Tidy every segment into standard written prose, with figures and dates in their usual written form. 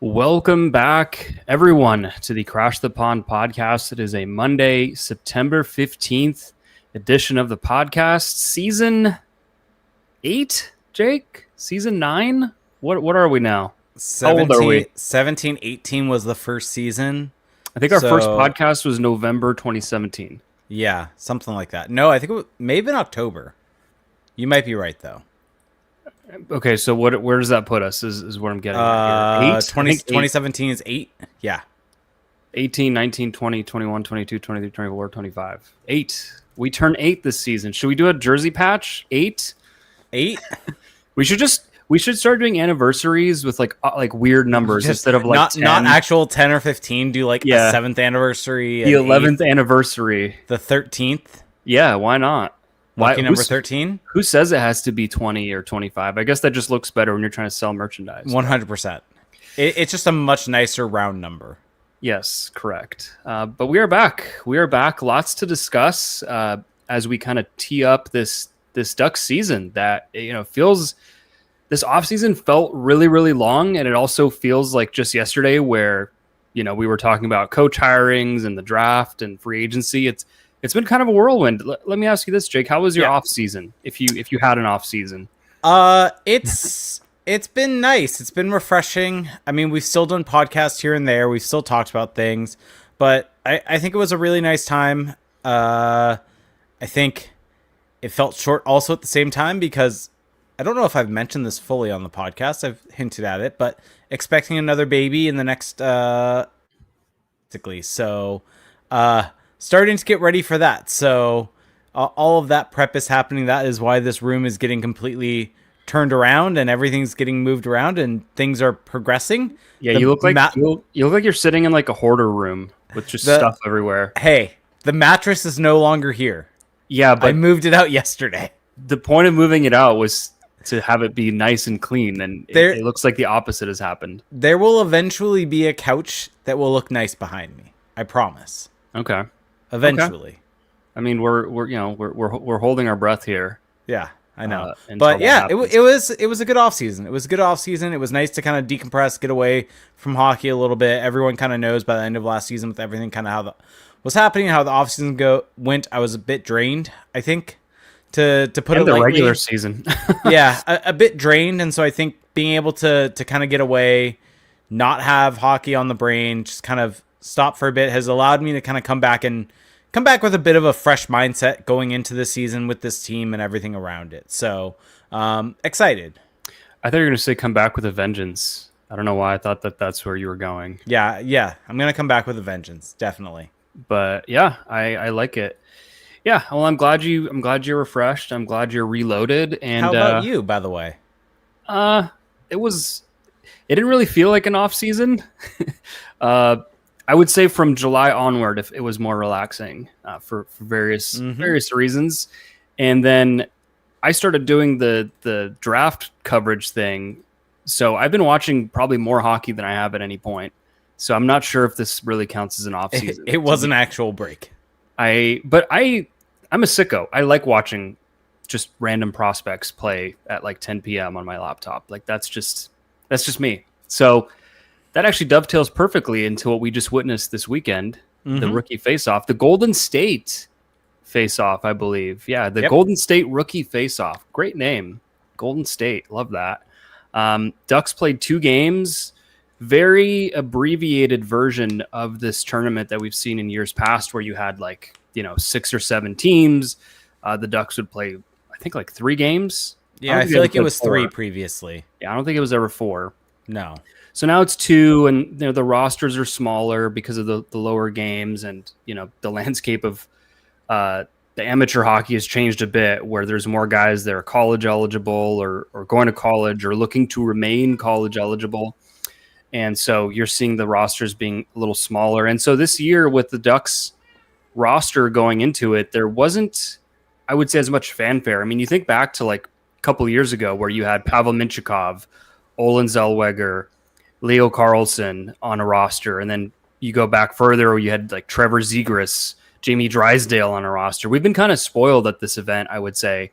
Welcome back, everyone, to the Crash the Pond podcast. It is a Monday, September 15th edition of the podcast. Season 8, Jake? Season 9? What are we now? 17, How old are we? 17, 18 was the first season. I think our first podcast was November 2017. Yeah, something like that. No, I think it was maybe in October. You might be right, though. Okay, so where does that put us is what I'm getting at here. 2017 is 8? Yeah. 18, 19, 20, 21, 22, 23, 24, 25. 8. We turn 8 this season. Should we do a jersey patch? 8? 8? We should start doing anniversaries with like weird numbers instead of like not actual 10 or 15. Do like a 7th anniversary, the 11th anniversary, the 13th. Yeah, why not? Lucky number 13. Who says it has to be 20 or 25? I guess that just looks better when you're trying to sell merchandise. 100%. It's just a much nicer round number. Yes, correct. But we are back. We are back. Lots to discuss as we kind of tee up this Ducks season that feels. This offseason felt really, really long, and it also feels like just yesterday where, we were talking about coach hirings and the draft and free agency. It's been kind of a whirlwind. Let me ask you this, Jake. How was your off season? If you had an off season, it's been nice. It's been refreshing. I mean, we've still done podcasts here and there. We've still talked about things, but I think it was a really nice time. I think it felt short also at the same time because I don't know if I've mentioned this fully on the podcast. I've hinted at it, but expecting another baby in the next, basically. So, starting to get ready for that. So all of that prep is happening. That is why this room is getting completely turned around and everything's getting moved around and things are progressing. Yeah, you look like you look like you're sitting in like a hoarder room with just stuff everywhere. Hey, the mattress is no longer here. Yeah, but I moved it out yesterday. The point of moving it out was to have it be nice and clean, and it looks like the opposite has happened. There will eventually be a couch that will look nice behind me. I promise. Okay. Eventually. Okay. I mean, we're holding our breath here. Yeah, I know. But yeah, it was a good off season. It was a good off season. It was nice to kind of decompress, get away from hockey a little bit. Everyone kind of knows by the end of last season with everything kind of how was happening, how the off season went. I was a bit drained, I think, to put it the lightly. Regular season. Yeah, a bit drained, and so I think being able to kind of get away, not have hockey on the brain, just kind of stop for a bit has allowed me to kind of come back with a bit of a fresh mindset going into the season with this team and everything around it. So excited. I thought you were going to say come back with a vengeance. I don't know why I thought that's where you were going. Yeah. I'm going to come back with a vengeance, definitely. But yeah, I like it. Yeah, well, I'm glad you're refreshed. I'm glad you're reloaded. And how about you, by the way? It didn't really feel like an off season. I would say from July onward, if it was more relaxing for various reasons. And then I started doing the draft coverage thing. So I've been watching probably more hockey than I have at any point. So I'm not sure if this really counts as an off season. It was an actual break. I'm a sicko. I like watching just random prospects play at like 10 p.m. on my laptop. Like that's just me. So that actually dovetails perfectly into what we just witnessed this weekend, the Rookie Faceoff, the Golden State Faceoff, I believe. Yeah, the Golden State Rookie Faceoff. Great name. Golden State. Love that. Ducks played 2 games. Very abbreviated version of this tournament that we've seen in years past where you had 6 or 7 teams. The Ducks would play, I think, 3 games. Yeah, I feel like it was 4. 3 previously. Yeah, I don't think it was ever 4. No. So now it's 2, and the rosters are smaller because of the lower games, and the landscape of the amateur hockey has changed a bit, where there's more guys that are college eligible or going to college or looking to remain college eligible, and so you're seeing the rosters being a little smaller. And so this year with the Ducks roster going into it, there wasn't, I would say, as much fanfare. I mean, you think back to a couple of years ago where you had Pavel Mintyukov, Olen Zellweger, Leo Carlson on a roster, and then you go back further where you had Trevor Zegras, Jamie Drysdale on a roster. We've been kind of spoiled at this event, I would say,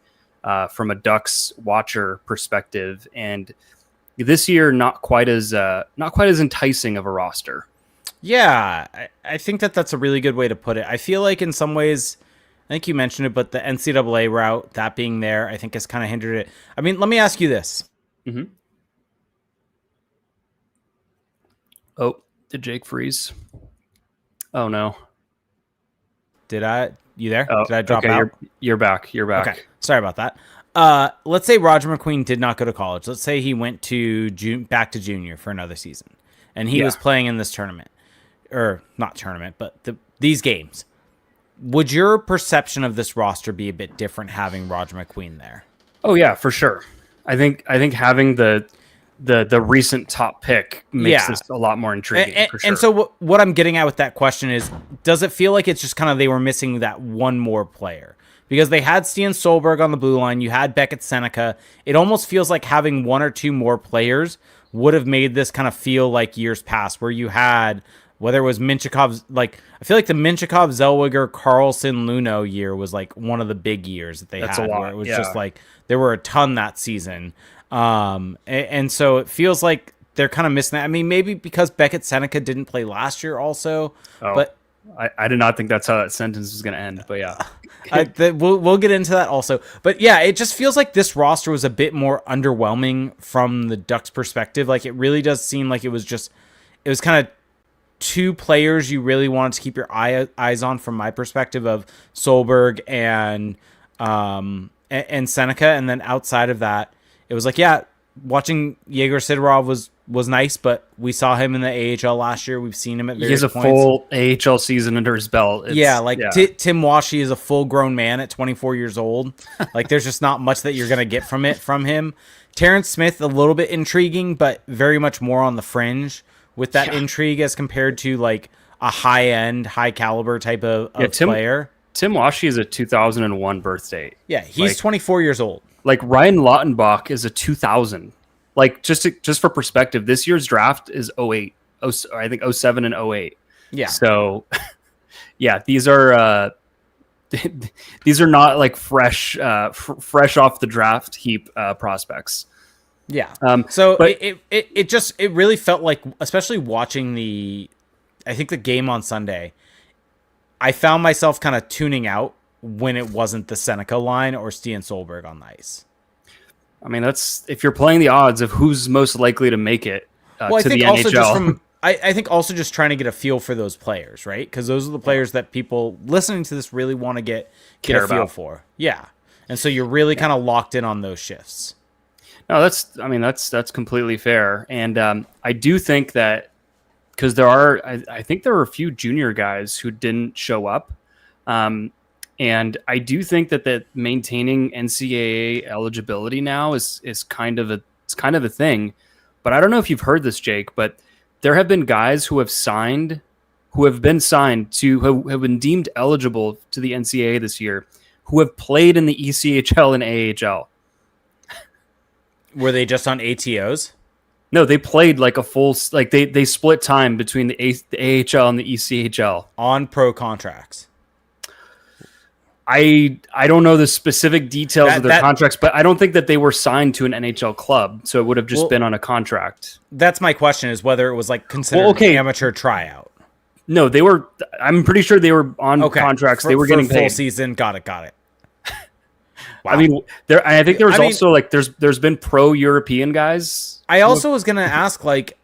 from a Ducks watcher perspective. And this year, not quite as enticing of a roster. Yeah, I think that's a really good way to put it. I feel like in some ways, I think you mentioned it, but the NCAA route, that being there, I think has kind of hindered it. I mean, let me ask you this. Mm-hmm. Oh, did Jake freeze? Oh, no. You there? Oh, Did I drop okay, out? You're back. You're back. Okay, sorry about that. Let's say Roger McQueen did not go to college. Let's say he went to back to junior for another season, and he was playing in this tournament, or not tournament, but these games. Would your perception of this roster be a bit different having Roger McQueen there? Oh yeah, for sure. I think having the recent top pick makes this a lot more intriguing. For sure. And so what I'm getting at with that question is, does it feel like it's just kind of they were missing that one more player? Because they had Stian Solberg on the blue line, you had Beckett Sennecke. It almost feels like having one or two more players would have made this kind of feel like years past, where you had, whether it was Minchikov, like I feel like the Minchikov, Zellweger, Carlson, Luno year was like one of the big years that they had. Where it was just like there were a ton that season. And so it feels like they're kind of missing that. I mean, maybe because Beckett Sennecke didn't play last year also, but I did not think that's how that sentence was going to end, but yeah. We'll get into that also. But yeah, it just feels like this roster was a bit more underwhelming from the Ducks' perspective. Like it really does seem like it was kind of two players you really wanted to keep your eyes on from my perspective of Solberg and Senica. And then outside of that, it was like, yeah, watching Yegor Sidorov was nice, but we saw him in the AHL last year. We've seen him at various points. He has a full AHL season under his belt. Tim Washy is a full-grown man at 24 years old. Like, there's just not much that you're going to get from him. Terrence Smith, a little bit intriguing, but very much more on the fringe with that intrigue as compared to, like, a high-end, high-caliber type of player. Tim Washy is a 2001 birth date. Yeah, he's 24 years old. Like Ryan Lautenbach is a 2000. Like just for perspective, this year's draft is 08. I think 07 and 08. Yeah. So yeah, these are not like fresh off the draft heap prospects. Yeah. It really felt like, especially watching the game on Sunday, I found myself kind of tuning out when it wasn't the Seneca line or Stian Solberg on the ice. I mean, that's if you're playing the odds of who's most likely to make it to the NHL. I think also just trying to get a feel for those players, right? Because those are the players that people listening to this really want to get a feel for. Yeah. And so you're really kind of locked in on those shifts. No, that's completely fair. And I do think that because I think there were a few junior guys who didn't show up. And I do think that maintaining NCAA eligibility now is kind of a thing. But I don't know if you've heard this, Jake, but there have been guys who have been signed to who have been deemed eligible to the NCAA this year, who have played in the ECHL and AHL. Were they just on ATOs? No, they played like a full, like they split time between the AHL and the ECHL on pro contracts. I don't know the specific details of their contracts, but I don't think that they were signed to an NHL club, so it would have just been on a contract. That's my question: is whether it was like considered an amateur tryout. No, they were. I'm pretty sure they were on contracts. They were getting paid full season. Got it. Wow. I mean, I think there's also like there's been pro European guys. I also was gonna ask, like,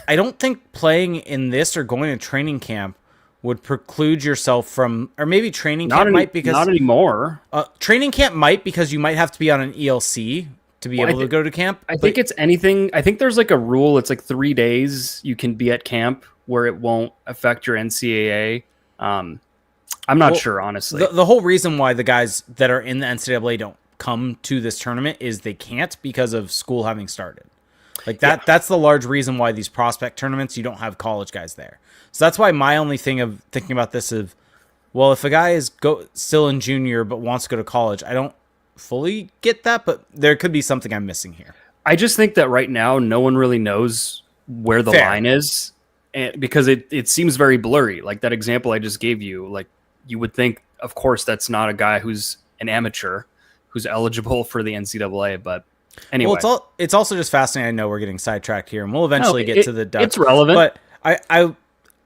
I don't think playing in this or going to training camp would preclude yourself from, or maybe training camp might because not anymore. Training camp might because you might have to be on an ELC to be able to go to camp. I think it's anything. I think there's like a rule. It's like 3 days you can be at camp where it won't affect your NCAA. I'm not sure, honestly. The whole reason why the guys that are in the NCAA don't come to this tournament is they can't because of school having started. Like that. Yeah. That's the large reason why these prospect tournaments, you don't have college guys there. So that's why my only thing of thinking about this is, well, if a guy is still in junior but wants to go to college, I don't fully get that, but there could be something I'm missing here. I just think that right now no one really knows where the line is, because it seems very blurry. Like that example I just gave you, like you would think, of course, that's not a guy who's an amateur who's eligible for the NCAA, but Anyway, Well, it's also just fascinating. I know we're getting sidetracked here, and we'll eventually get to the Ducks. It's relevant, but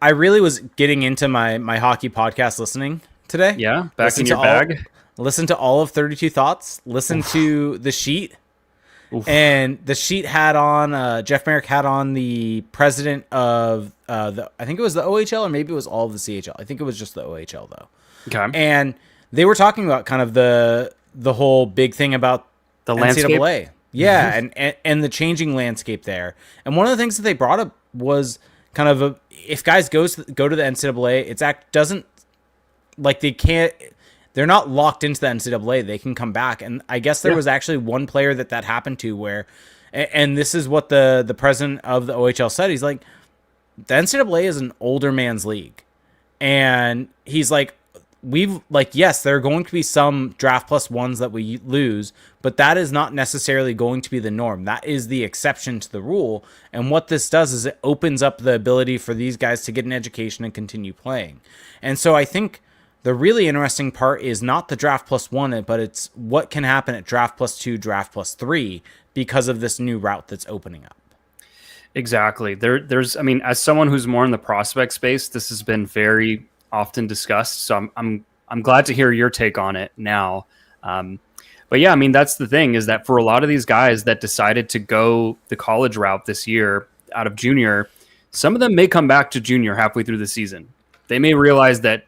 I really was getting into my hockey podcast listening today. Yeah, back in your bag. Listen to all of 32 Thoughts. Listen to The Sheet. And The Sheet had on, Jeff Merrick had on the president of, I think it was the OHL, or maybe it was all of the CHL. I think it was just the OHL, though. Okay. And they were talking about kind of the whole big thing about the NCAA. landscape. Yeah, and the changing landscape there. And one of the things that they brought up was kind of if guys go to the NCAA, doesn't like they're not locked into the NCAA. They can come back. And I guess there was actually one player that happened to where, and this is what the president of the OHL said. He's like, the NCAA is an older man's league. And he's like, yes, there are going to be some draft plus ones that we lose, but that is not necessarily going to be the norm. That is the exception to the rule. And what this does is it opens up the ability for these guys to get an education and continue playing. And so I think the really interesting part is not the draft plus one, but it's what can happen at draft plus two, draft plus three, because of this new route that's opening up. Exactly. There's, I mean, as someone who's more in the prospect space, this has been very often discussed. So I'm glad to hear your take on it now. But yeah, I mean, that's the thing, is that for a lot of these guys that decided to go the college route this year out of junior, some of them may come back to junior halfway through the season. They may realize that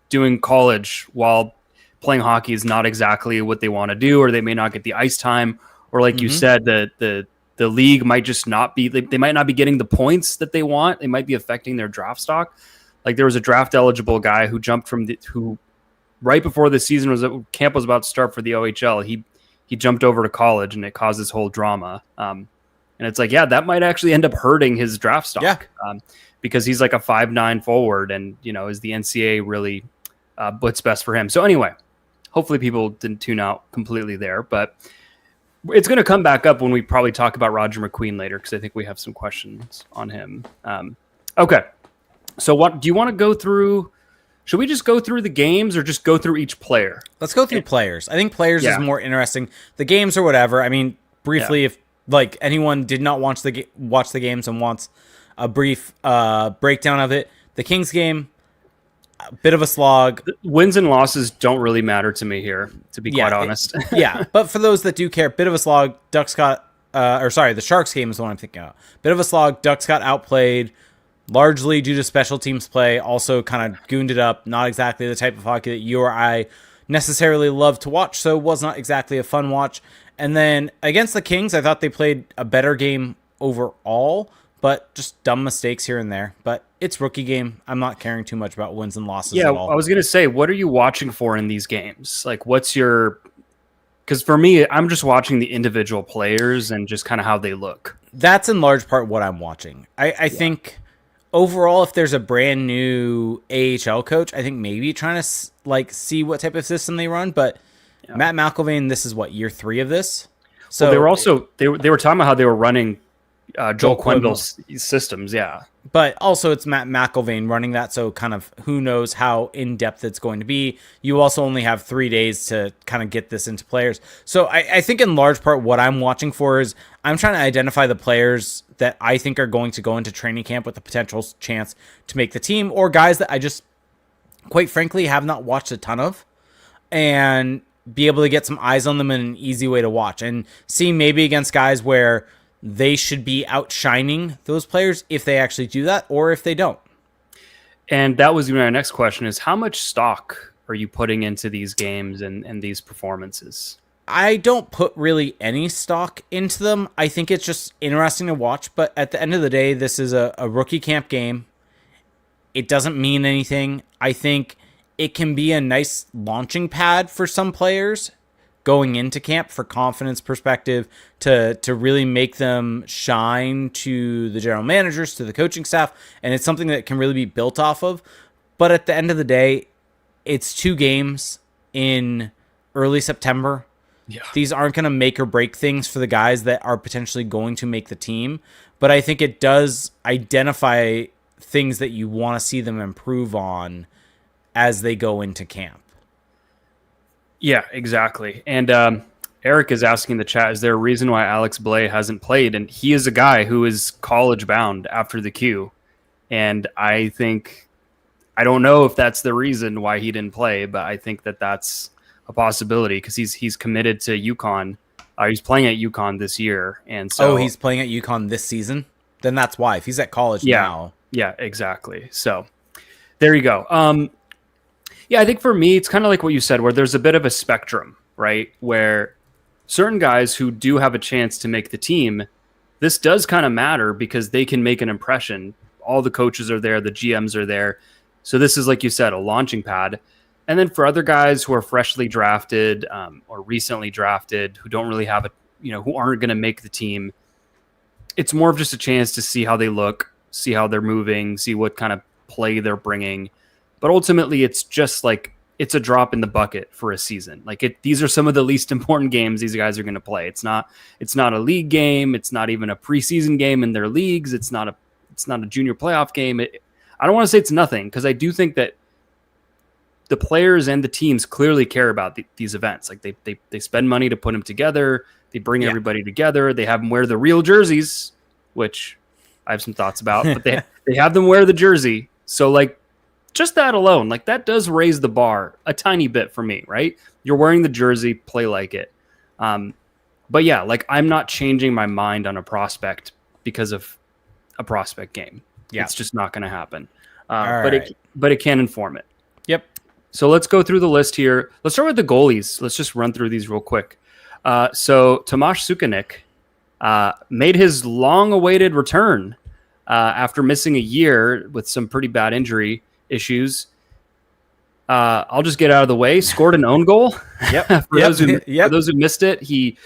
doing college while playing hockey is not exactly what they want to do, or they may not get the ice time, or like you said, the league might just not be, they might not be getting the points that they want. They might be affecting their draft stock. Like there was a draft eligible guy who jumped from who right before the season camp was about to start for the OHL. He jumped over to college, and it caused this whole drama. And it's like, yeah, that might actually end up hurting his draft stock. Because he's like a 5'9" forward, and is the NCAA really what's best for him? So anyway, hopefully people didn't tune out completely there, but it's going to come back up when we probably talk about Roger McQueen later, because I think we have some questions on him. Okay. So what do you want to go through? Should we just go through the games, or just go through each player? Let's go through players. I think players is more interesting. The games or whatever. I mean, briefly, if like anyone did not watch the games and wants a brief breakdown of it, the Kings game, a bit of a slog. Wins and losses don't really matter to me here, to be quite honest. But for those that do care, bit of a slog. The Sharks game is the one I'm thinking of. Bit of a slog. Ducks got outplayed, largely due to special teams play. Also kind of gooned it up. Not exactly the type of hockey that you or I necessarily love to watch, so it was not exactly a fun watch. And then against the Kings, I thought they played a better game overall, but just dumb mistakes here and there. But it's rookie game. I'm not caring too much about wins and losses at all. I was going to say, what are you watching for in these games? Like, what's your... Because for me, I'm just watching the individual players and just kind of how they look. That's in large part what I'm watching. I think overall, if there's a brand new AHL coach, I think maybe trying to see what type of system they run. But Matt McIlvaine, this is what, year 3 of this? So they were also they were talking about how they were running Joel Quenneville's systems, But also it's Matt McIlvaine running that, so kind of who knows how in-depth it's going to be. You also only have 3 days to kind of get this into players. So I think in large part what I'm watching for is I'm trying to identify the players that I think are going to go into training camp with a potential chance to make the team, or guys that I just, quite frankly, have not watched a ton of, and be able to get some eyes on them in an easy way to watch, and see maybe against guys where they should be outshining those players if they actually do that, or if they don't. And that was my next question, is how much stock are you putting into these games and these performances? I don't put really any stock into them. I think it's just interesting to watch, but at the end of the day, this is a rookie camp game. It doesn't mean anything. I think it can be a nice launching pad for some players going into camp for confidence perspective, to really make them shine to the general managers, to the coaching staff, and it's something that can really be built off of. But at the end of the day, it's 2 games in early September. These aren't going to make or break things for the guys that are potentially going to make the team, but I think it does identify things that you want to see them improve on as they go into camp. Yeah, exactly. And Eric is asking in the chat, is there a reason why Alex Blay hasn't played? And he is a guy who is college bound after the Q. And I don't know if that's the reason why he didn't play, but I think that that's a possibility because he's committed to UConn. He's playing at UConn this year. And so he's playing at UConn this season? Then that's why. If he's at college now. Yeah, exactly. So there you go. I think for me, it's kind of like what you said, where there's a bit of a spectrum, right? Where certain guys who do have a chance to make the team, this does kind of matter because they can make an impression. All the coaches are there, the GMs are there. So this is, like you said, a launching pad. And then for other guys who are freshly drafted or recently drafted, who don't really have who aren't going to make the team, it's more of just a chance to see how they look, see how they're moving, see what kind of play they're bringing. But ultimately, it's just like, it's a drop in the bucket for a season. These are some of the least important games these guys are going to play. It's not a league game. It's not even a preseason game in their leagues. It's not a junior playoff game. I don't want to say it's nothing, because I do think that the players and the teams clearly care about these events. Like they spend money to put them together. They bring everybody together. They have them wear the real jerseys, which I have some thoughts about, but they have them wear the jersey. So just that alone, that does raise the bar a tiny bit for me, right? You're wearing the jersey, play like it. But yeah, I'm not changing my mind on a prospect because of a prospect game. Yeah. It's just not going to happen. But it can inform it. Yep. So let's go through the list here. Let's start with the goalies. Let's just run through these real quick. So Tomáš Suchanek made his long-awaited return after missing a year with some pretty bad injury issues. I'll just get out of the way. Scored an own goal. Yep. For those who missed it, he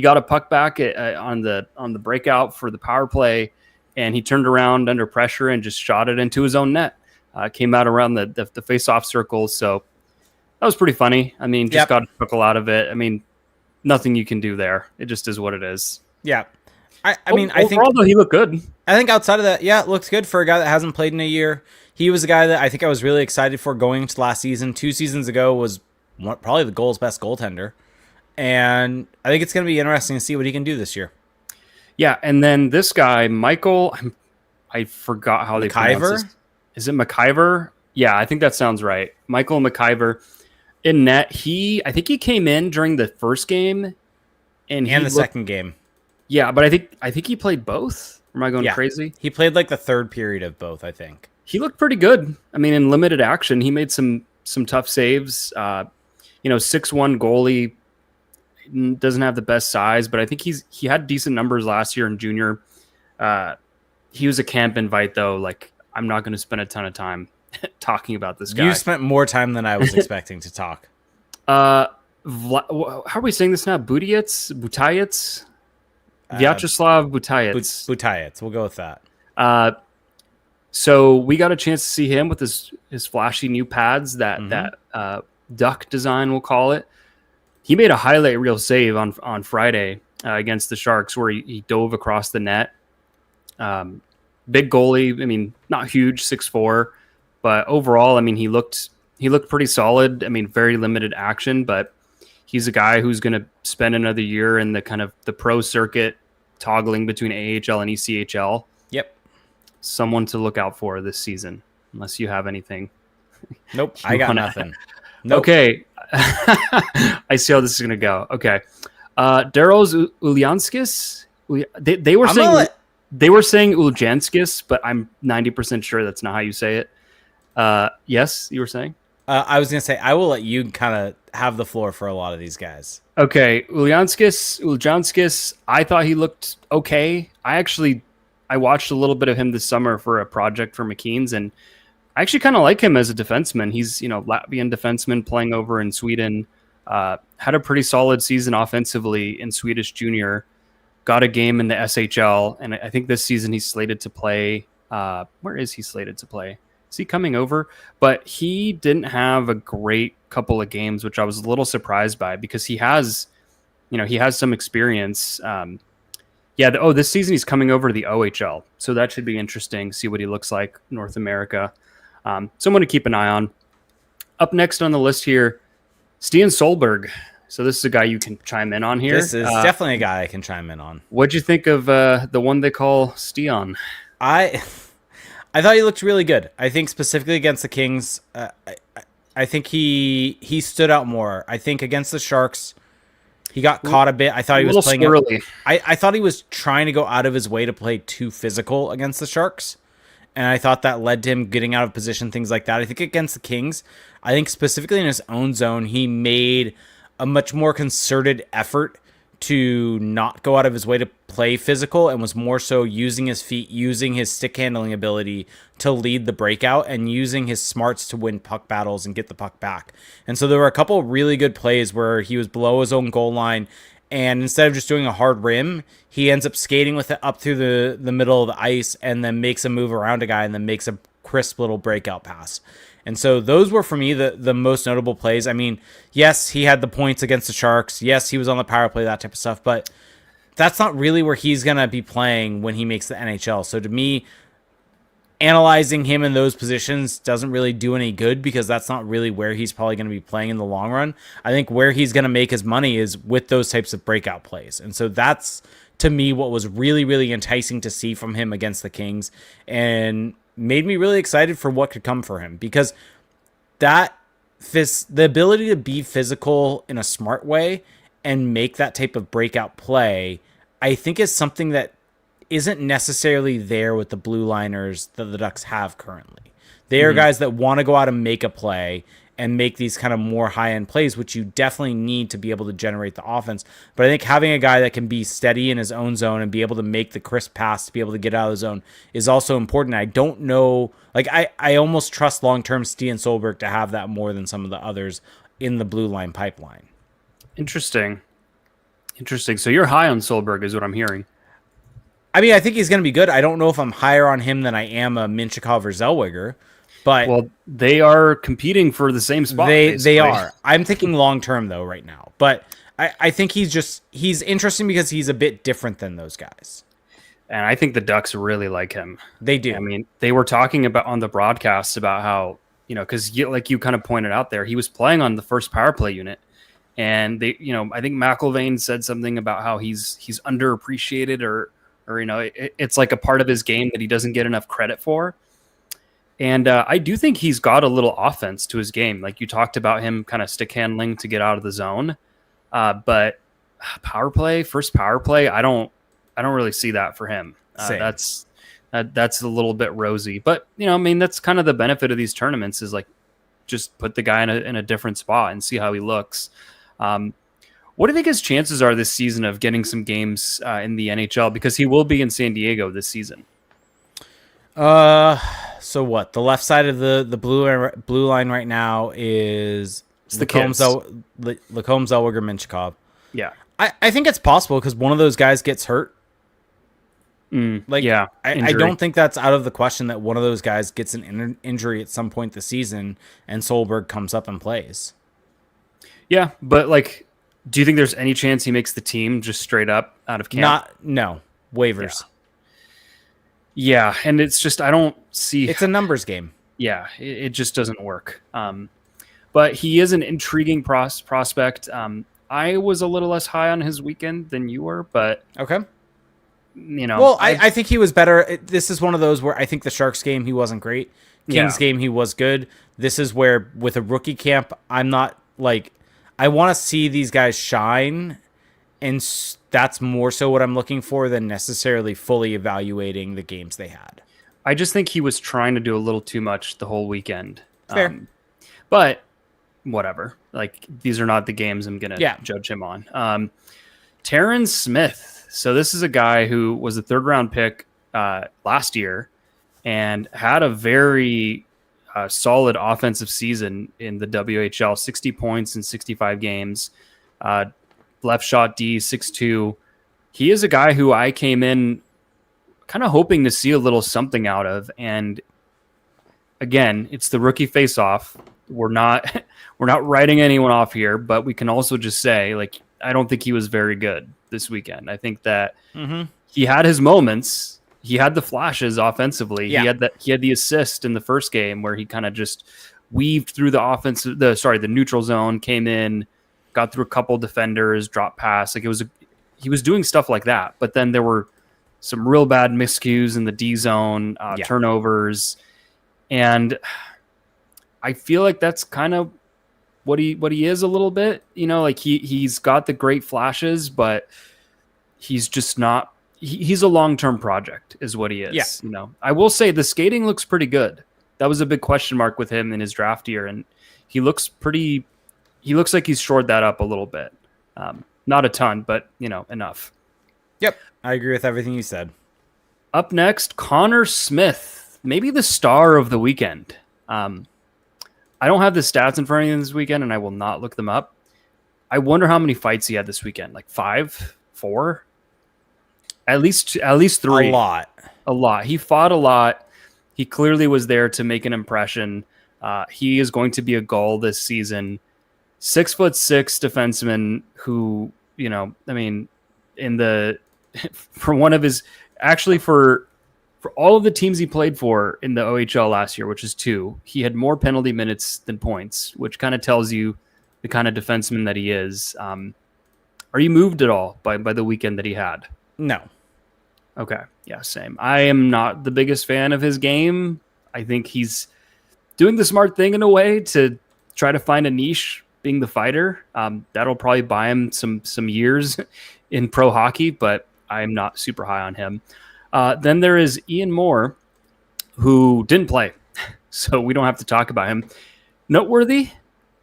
got a puck back on the breakout for the power play, and he turned around under pressure and just shot it into his own net. Came out around the face-off circles, so that was pretty funny. I mean, just got a chuckle out of it. I mean, nothing you can do there. It just is what it is. Yeah. I think overall, though, he looked good. I think outside of that, it looks good for a guy that hasn't played in a year. He was a guy that I think I was really excited for going into last season. 2 seasons ago was probably the goal's best goaltender. And I think it's going to be interesting to see what he can do this year. Yeah, and then this guy, Michael, I forgot how they pronounce this. Is it McIver? Yeah, I think that sounds right. Michael McIver in net. I think he came in during the first game and the second game. Yeah, but I think he played both. Am I going crazy? He played the third period of both, I think. He looked pretty good. I mean, in limited action, he made some tough saves. 6'1" goalie, doesn't have the best size, but I think he had decent numbers last year in junior. He was a camp invite though. I'm not going to spend a ton of time talking about this guy. You spent more time than I was expecting to talk. How are we saying this now? Butayets? Vyacheslav Butayets. Butayets. We'll go with that. So we got a chance to see him with his flashy new pads, that duck design, we'll call it. He made a highlight reel save on Friday against the Sharks where he dove across the net. Big goalie. I mean, not huge, 6'4", but overall, I mean, he looked pretty solid. I mean, very limited action, but he's a guy who's going to spend another year in the kind of the pro circuit, toggling between AHL and ECHL. Yep. Someone to look out for this season, unless you have anything. Nope. I got nothing. Nope. Okay. I see how this is going to go. Okay. Daros Ulyanskis. They were saying Uljanskis, but I'm 90% sure that's not how you say it. Yes, you were saying? I was going to say, I will let you kind of have the floor for a lot of these guys. Okay. Uljanskis, I thought he looked okay. I watched a little bit of him this summer for a project for McKean's, and I actually kind of like him as a defenseman. He's, Latvian defenseman playing over in Sweden. Had a pretty solid season offensively in Swedish junior. Got a game in the SHL, and I think this season he's slated to play. Where is he slated to play? Is he coming over? But he didn't have a great couple of games, which I was a little surprised by because he has some experience. This season he's coming over to the OHL, so that should be interesting. See what he looks like North America. Someone to keep an eye on. Up next on the list here, Stian Solberg. So this is a guy you can chime in on here. This is definitely a guy I can chime in on. What'd you think of the one they call Stian? I thought he looked really good. I think specifically against the Kings, I think he stood out more. I think against the Sharks, he got caught a bit. I thought he was playing squirrely. I thought he was trying to go out of his way to play too physical against the Sharks. And I thought that led to him getting out of position, things like that. I think against the Kings, I think specifically in his own zone, he made a much more concerted effort to not go out of his way to play physical and was more so using his feet, using his stick handling ability to lead the breakout and using his smarts to win puck battles and get the puck back. And so there were a couple really good plays where he was below his own goal line, and instead of just doing a hard rim, he ends up skating with it up through the middle of the ice and then makes a move around a guy and then makes a crisp little breakout pass. And so those were, for me, the most notable plays. I mean, yes, he had the points against the Sharks. Yes, he was on the power play, that type of stuff. But that's not really where he's going to be playing when he makes the NHL. So to me, analyzing him in those positions doesn't really do any good because that's not really where he's probably going to be playing in the long run. I think where he's going to make his money is with those types of breakout plays. And so that's, to me, what was really, really enticing to see from him against the Kings and made me really excited for what could come for him, because the ability to be physical in a smart way and make that type of breakout play, I think is something that isn't necessarily there with the blue liners that the Ducks have currently. They are guys that want to go out and make a play and make these kind of more high-end plays, which you definitely need to be able to generate the offense. But I think having a guy that can be steady in his own zone and be able to make the crisp pass to be able to get out of the zone is also important. I don't know, like I almost trust long-term Stian Solberg to have that more than some of the others in the blue line pipeline. Interesting. So you're high on Solberg is what I'm hearing. I mean, I think he's going to be good. I don't know if I'm higher on him than I am a Minchikov or Zellweger, but well, they are competing for the same spot. They are. I'm thinking long term though right now, but I think he's interesting because he's a bit different than those guys. And I think the Ducks really like him. They do. I mean, they were talking about on the broadcast about how, because like you kind of pointed out there, he was playing on the first power play unit. And they, I think McIlvaine said something about how he's underappreciated or it's like a part of his game that he doesn't get enough credit for. And I do think he's got a little offense to his game. Like you talked about him kind of stick handling to get out of the zone. But first power play, I don't really see that for him. That's a little bit rosy, but that's kind of the benefit of these tournaments is like, just put the guy in a different spot and see how he looks. What do you think his chances are this season of getting some games in the NHL? Because he will be in San Diego this season. So what? The left side of the blue line right now is Lacombe, Zellweger, Minchikov. Yeah, I think it's possible because one of those guys gets hurt. I don't think that's out of the question that one of those guys gets an injury at some point this season and Solberg comes up and plays. Yeah, but like, do you think there's any chance he makes the team just straight up out of camp? No, waivers. Yeah, and it's just I don't see. It's a numbers game. Yeah, it just doesn't work. But he is an intriguing prospect. I was a little less high on his weekend than you were, but okay. Well, I think he was better. This is one of those where I think the Sharks game, he wasn't great. Kings game, he was good. This is where with a rookie camp, I'm not like, I want to see these guys shine. And that's more so what I'm looking for than necessarily fully evaluating the games they had. I just think he was trying to do a little too much the whole weekend. Fair. But whatever. Like, these are not the games I'm going to judge him on. Terrence Smith. So this is a guy who was a third-round pick last year and had a very solid offensive season in the WHL, 60 points in 65 games, left shot D, 6'2". He is a guy who I came in kind of hoping to see a little something out of. And again, it's the rookie face-off. We're not writing anyone off here, but we can also just say, like, I don't think he was very good this weekend. I think that he had his moments. He had the flashes offensively. Yeah. He had the assist in the first game where he kind of just weaved through the neutral zone, came in, got through a couple defenders, drop pass. Like he was doing stuff like that. But then there were some real bad miscues in the D zone, turnovers, and I feel like that's kind of what he is a little bit. Like he's got the great flashes, but he's just not. He's a long-term project, is what he is. Yeah. I will say the skating looks pretty good. That was a big question mark with him in his draft year, and he looks like he's shored that up a little bit. Not a ton, but enough. Yep, I agree with everything you said. Up next, Connor Smith, maybe the star of the weekend. I don't have the stats in front of me this weekend, and I will not look them up. I wonder how many fights he had this weekend. Like 5, 4, at least 3. A lot. He fought a lot. He clearly was there to make an impression. He is going to be a goal this season. 6'6" defenseman who, for one of his, actually for all of the teams he played for in the OHL last year, which is 2, he had more penalty minutes than points, which kind of tells you the kind of defenseman that he is. Are you moved at all by the weekend that he had? No. Okay. Yeah, same. I am not the biggest fan of his game. I think he's doing the smart thing in a way to try to find a niche being the fighter. That'll probably buy him some years in pro hockey, but I'm not super high on him. Then there is Ian Moore, who didn't play, so we don't have to talk about him. Noteworthy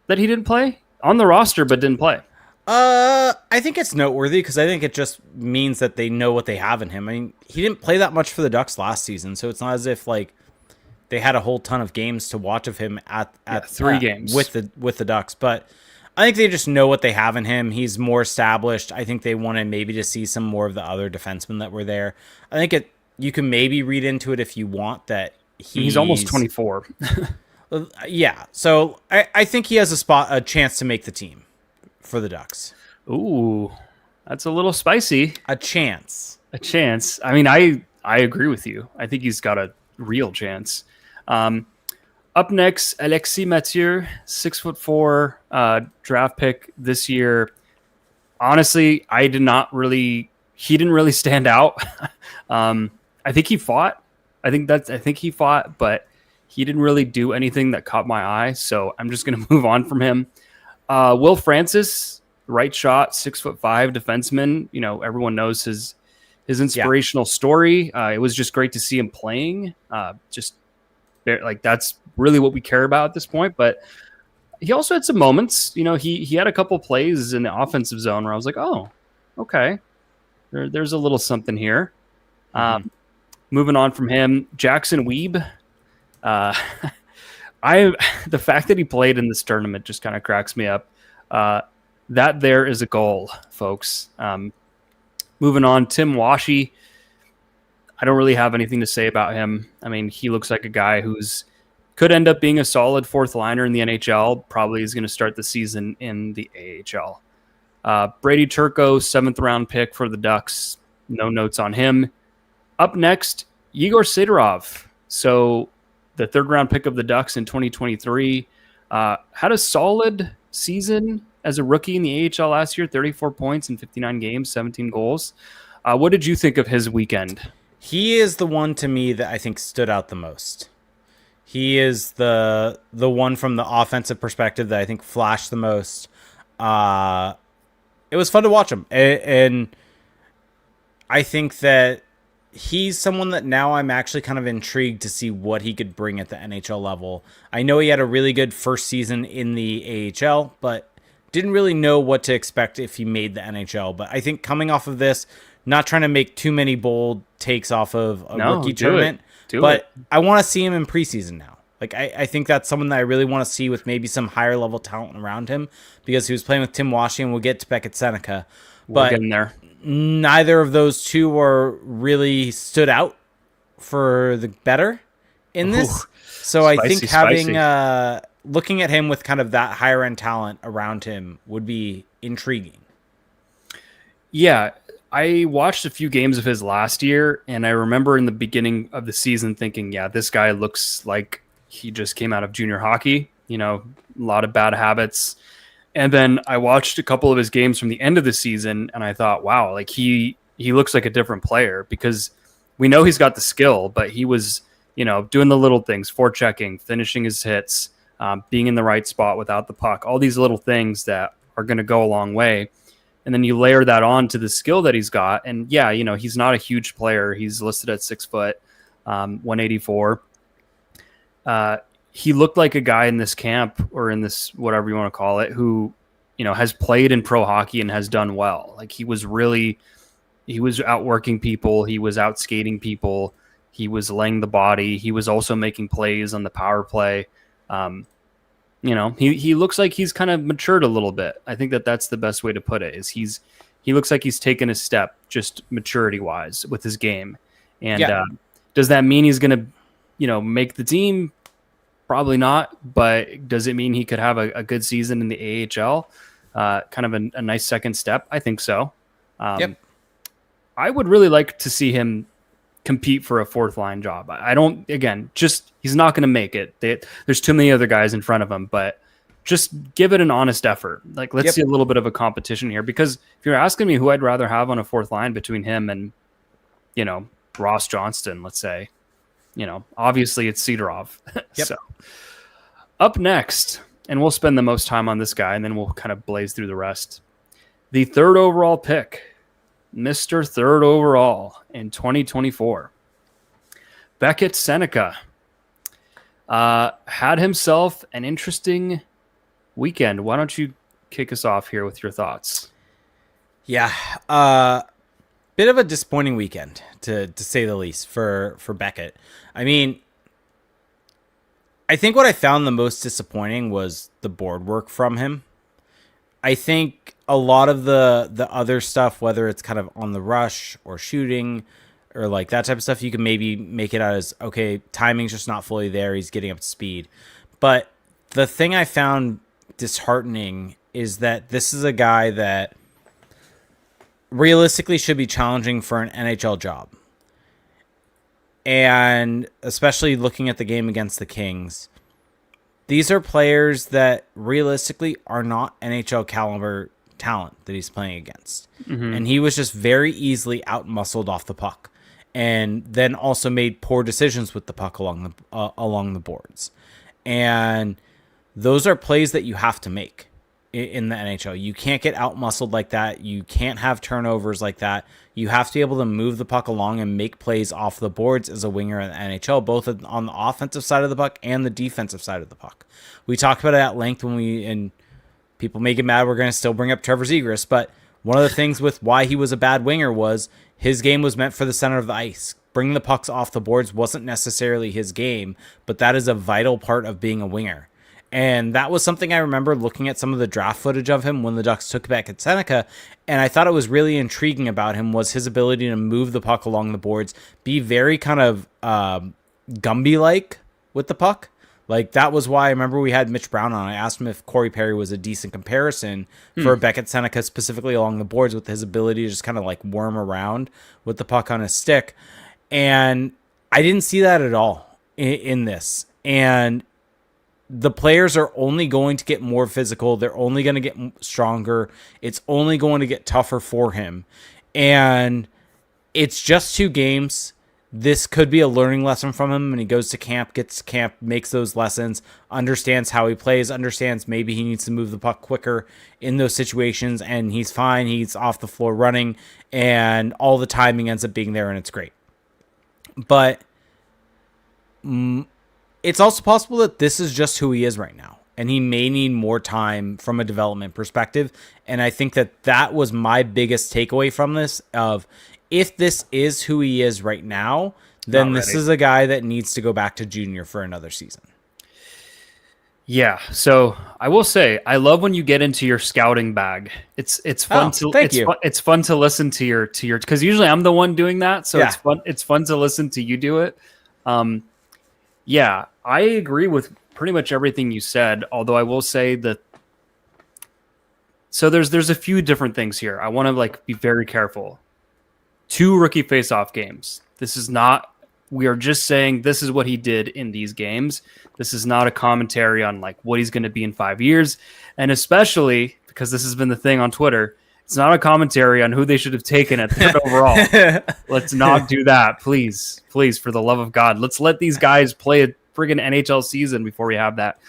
that he didn't play on the roster, but didn't play. I think it's noteworthy because I think it just means that they know what they have in him. I mean, he didn't play that much for the Ducks last season, so it's not as if like they had a whole ton of games to watch of him at 3 games with the Ducks. But I think they just know what they have in him. He's more established. I think they wanted maybe to see some more of the other defensemen that were there. I think you can maybe read into it if you want that he's almost 24. Yeah, so I think he has a chance to make the team for the Ducks. Ooh, that's a little spicy. A chance. I mean, I agree with you. I think he's got a real chance. Up next, Alexis Mathieu, 6'4", draft pick this year. Honestly, he didn't really stand out. I think he fought. I think he fought, but he didn't really do anything that caught my eye. So I'm just going to move on from him. Will Francis, right shot, 6'5" defenseman. Everyone knows his inspirational story. It was just great to see him playing. That's really what we care about at this point. But he also had some moments. He had a couple plays in the offensive zone where I was like, oh, okay, there's a little something here. Moving on from him, Jackson Weeb. The fact that he played in this tournament just kind of cracks me up. That there is a goal, folks. Moving on, Tim Washy. I don't really have anything to say about him. I mean, he looks like a guy could end up being a solid 4th liner in the NHL. Probably is going to start the season in the AHL. Brady Turco, 7th round pick for the Ducks. No notes on him. Up next, Yegor Sidorov. So the 3rd round pick of the Ducks in 2023. Had a solid season as a rookie in the AHL last year, 34 points in 59 games, 17 goals. What did you think of his weekend? He is the one to me that I think stood out the most. He is the one from the offensive perspective that I think flashed the most. It was fun to watch him. And I think that he's someone that now I'm actually kind of intrigued to see what he could bring at the NHL level. I know he had a really good first season in the AHL, but didn't really know what to expect if he made the NHL. But I think coming off of this, not trying to make too many bold takes off of a rookie tournament, but I want to see him in preseason now. Like I think that's someone that I really want to see with maybe some higher level talent around him, because he was playing with Tim Washy, and we'll get to Beckett Sennecke. We're getting there. Neither of those two were really stood out for the better in this. So I think looking at him with kind of that higher end talent around him would be intriguing. Yeah, I watched a few games of his last year, and I remember in the beginning of the season thinking, yeah, this guy looks like he just came out of junior hockey. A lot of bad habits. And then I watched a couple of his games from the end of the season, and I thought, wow, like he looks like a different player, because we know he's got the skill, but he was, doing the little things, forechecking, finishing his hits, being in the right spot without the puck, all these little things that are going to go a long way. And then you layer that on to the skill that he's got. And yeah, he's not a huge player. He's listed at 6 foot, 184. He looked like a guy in this camp, or in this, whatever you want to call it, who, has played in pro hockey and has done well. Like he was outworking people. He was out skating people. He was laying the body. He was also making plays on the power play. He looks like he's kind of matured a little bit. I think that's the best way to put it, is he looks like he's taken a step, just maturity wise, with his game. And does that mean he's going to, make the team? Probably not. But does it mean he could have a good season in the AHL? Kind of a nice second step? I think so. I would really like to see him compete for a fourth line job. He's not going to make it. There's too many other guys in front of him, but just give it an honest effort. Like, let's see a little bit of a competition here, because if you're asking me who I'd rather have on a fourth line between him and, Ross Johnston, let's say, obviously it's Sidrov. So up next, and we'll spend the most time on this guy, and then we'll kind of blaze through the rest. The 3rd overall pick, Mr. 3rd overall in 2024, Beckett Sennecke, had himself an interesting weekend. Why don't you kick us off here with your thoughts? Yeah, bit of a disappointing weekend, to say the least, for Beckett. I mean, I think what I found the most disappointing was the board work from him. I think a lot of the other stuff, whether it's kind of on the rush or shooting or like that type of stuff, you can maybe make it out as, okay, timing's just not fully there. He's getting up to speed. But the thing I found disheartening is that this is a guy that realistically should be challenging for an NHL job. And especially looking at the game against the Kings, these are players that realistically are not NHL caliber talent that he's playing against. Mm-hmm. And he was just very easily out-muscled off the puck, and then also made poor decisions with the puck along the boards. And those are plays that you have to make in the NHL. You can't get out-muscled like that. You can't have turnovers like that. You have to be able to move the puck along and make plays off the boards as a winger in the NHL, both on the offensive side of the puck and the defensive side of the puck. We talked about it at length and people may get mad, we're going to still bring up Trevor Zegras, but one of the things with why he was a bad winger was his game was meant for the center of the ice. Bringing the pucks off the boards wasn't necessarily his game, but that is a vital part of being a winger. And that was something I remember looking at some of the draft footage of him when the Ducks took back at Seneca, and I thought it was really intriguing about him was his ability to move the puck along the boards, be very kind of Gumby-like with the puck. Like, that was why I remember we had Mitch Brown on. I asked him if Corey Perry was a decent comparison for Beckett Sennecke, specifically along the boards, with his ability to just kind of like worm around with the puck on his stick. And I didn't see that at all in this. And the players are only going to get more physical. They're only going to get stronger. It's only going to get tougher for him. And it's just 2 games. This could be a learning lesson from him, and he goes to camp, gets to camp, makes those lessons, understands how he plays, understands maybe he needs to move the puck quicker in those situations, and he's fine. He's off the floor running, and all the timing ends up being there, and it's great. But it's also possible that this is just who he is right now, and he may need more time from a development perspective. And I think that was my biggest takeaway from this of, if this is who he is right now, then this is a guy that needs to go back to junior for another season. Yeah. So I will say, I love when you get into your scouting bag. It's fun it's fun to listen to your, because usually I'm the one doing that. So it's fun to listen to you do it. Yeah, I agree with pretty much everything you said. Although I will say that, so there's a few different things here. I want to be very careful. 2 rookie faceoff games. This is not We are just saying this is what he did in these games. This is not a commentary on like what he's going to be in 5 years. And especially because this has been the thing on Twitter, it's not a commentary on who they should have taken at third overall. Let's not do that. Please, for the love of God. Let's let these guys play a friggin' NHL season before we have that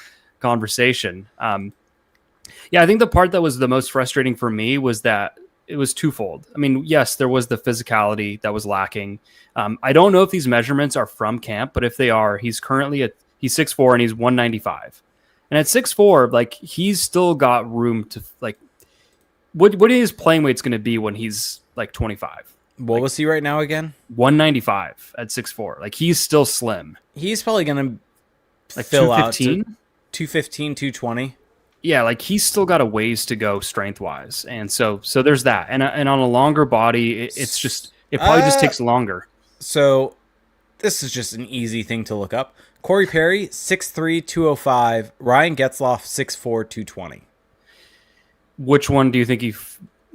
conversation. Yeah, I think the part that was the most frustrating for me was that it was twofold. I mean, yes, there was the physicality that was lacking. I don't know if these measurements are from camp, but if they are, he's 6'4" and he's 195. And at 6'4", like he's still got room to like, what is his playing weight's going to be when he's like 25? What was he right now again? 195 at 6'4". Like he's still slim. He's probably going to like fill out 215, 220. Yeah, like he's still got a ways to go strength wise. And so there's that. And on a longer body, it probably just takes longer. So this is just an easy thing to look up. Corey Perry, 6'3", 205. Ryan Getzlaf, 6'4", 220. Which one do you think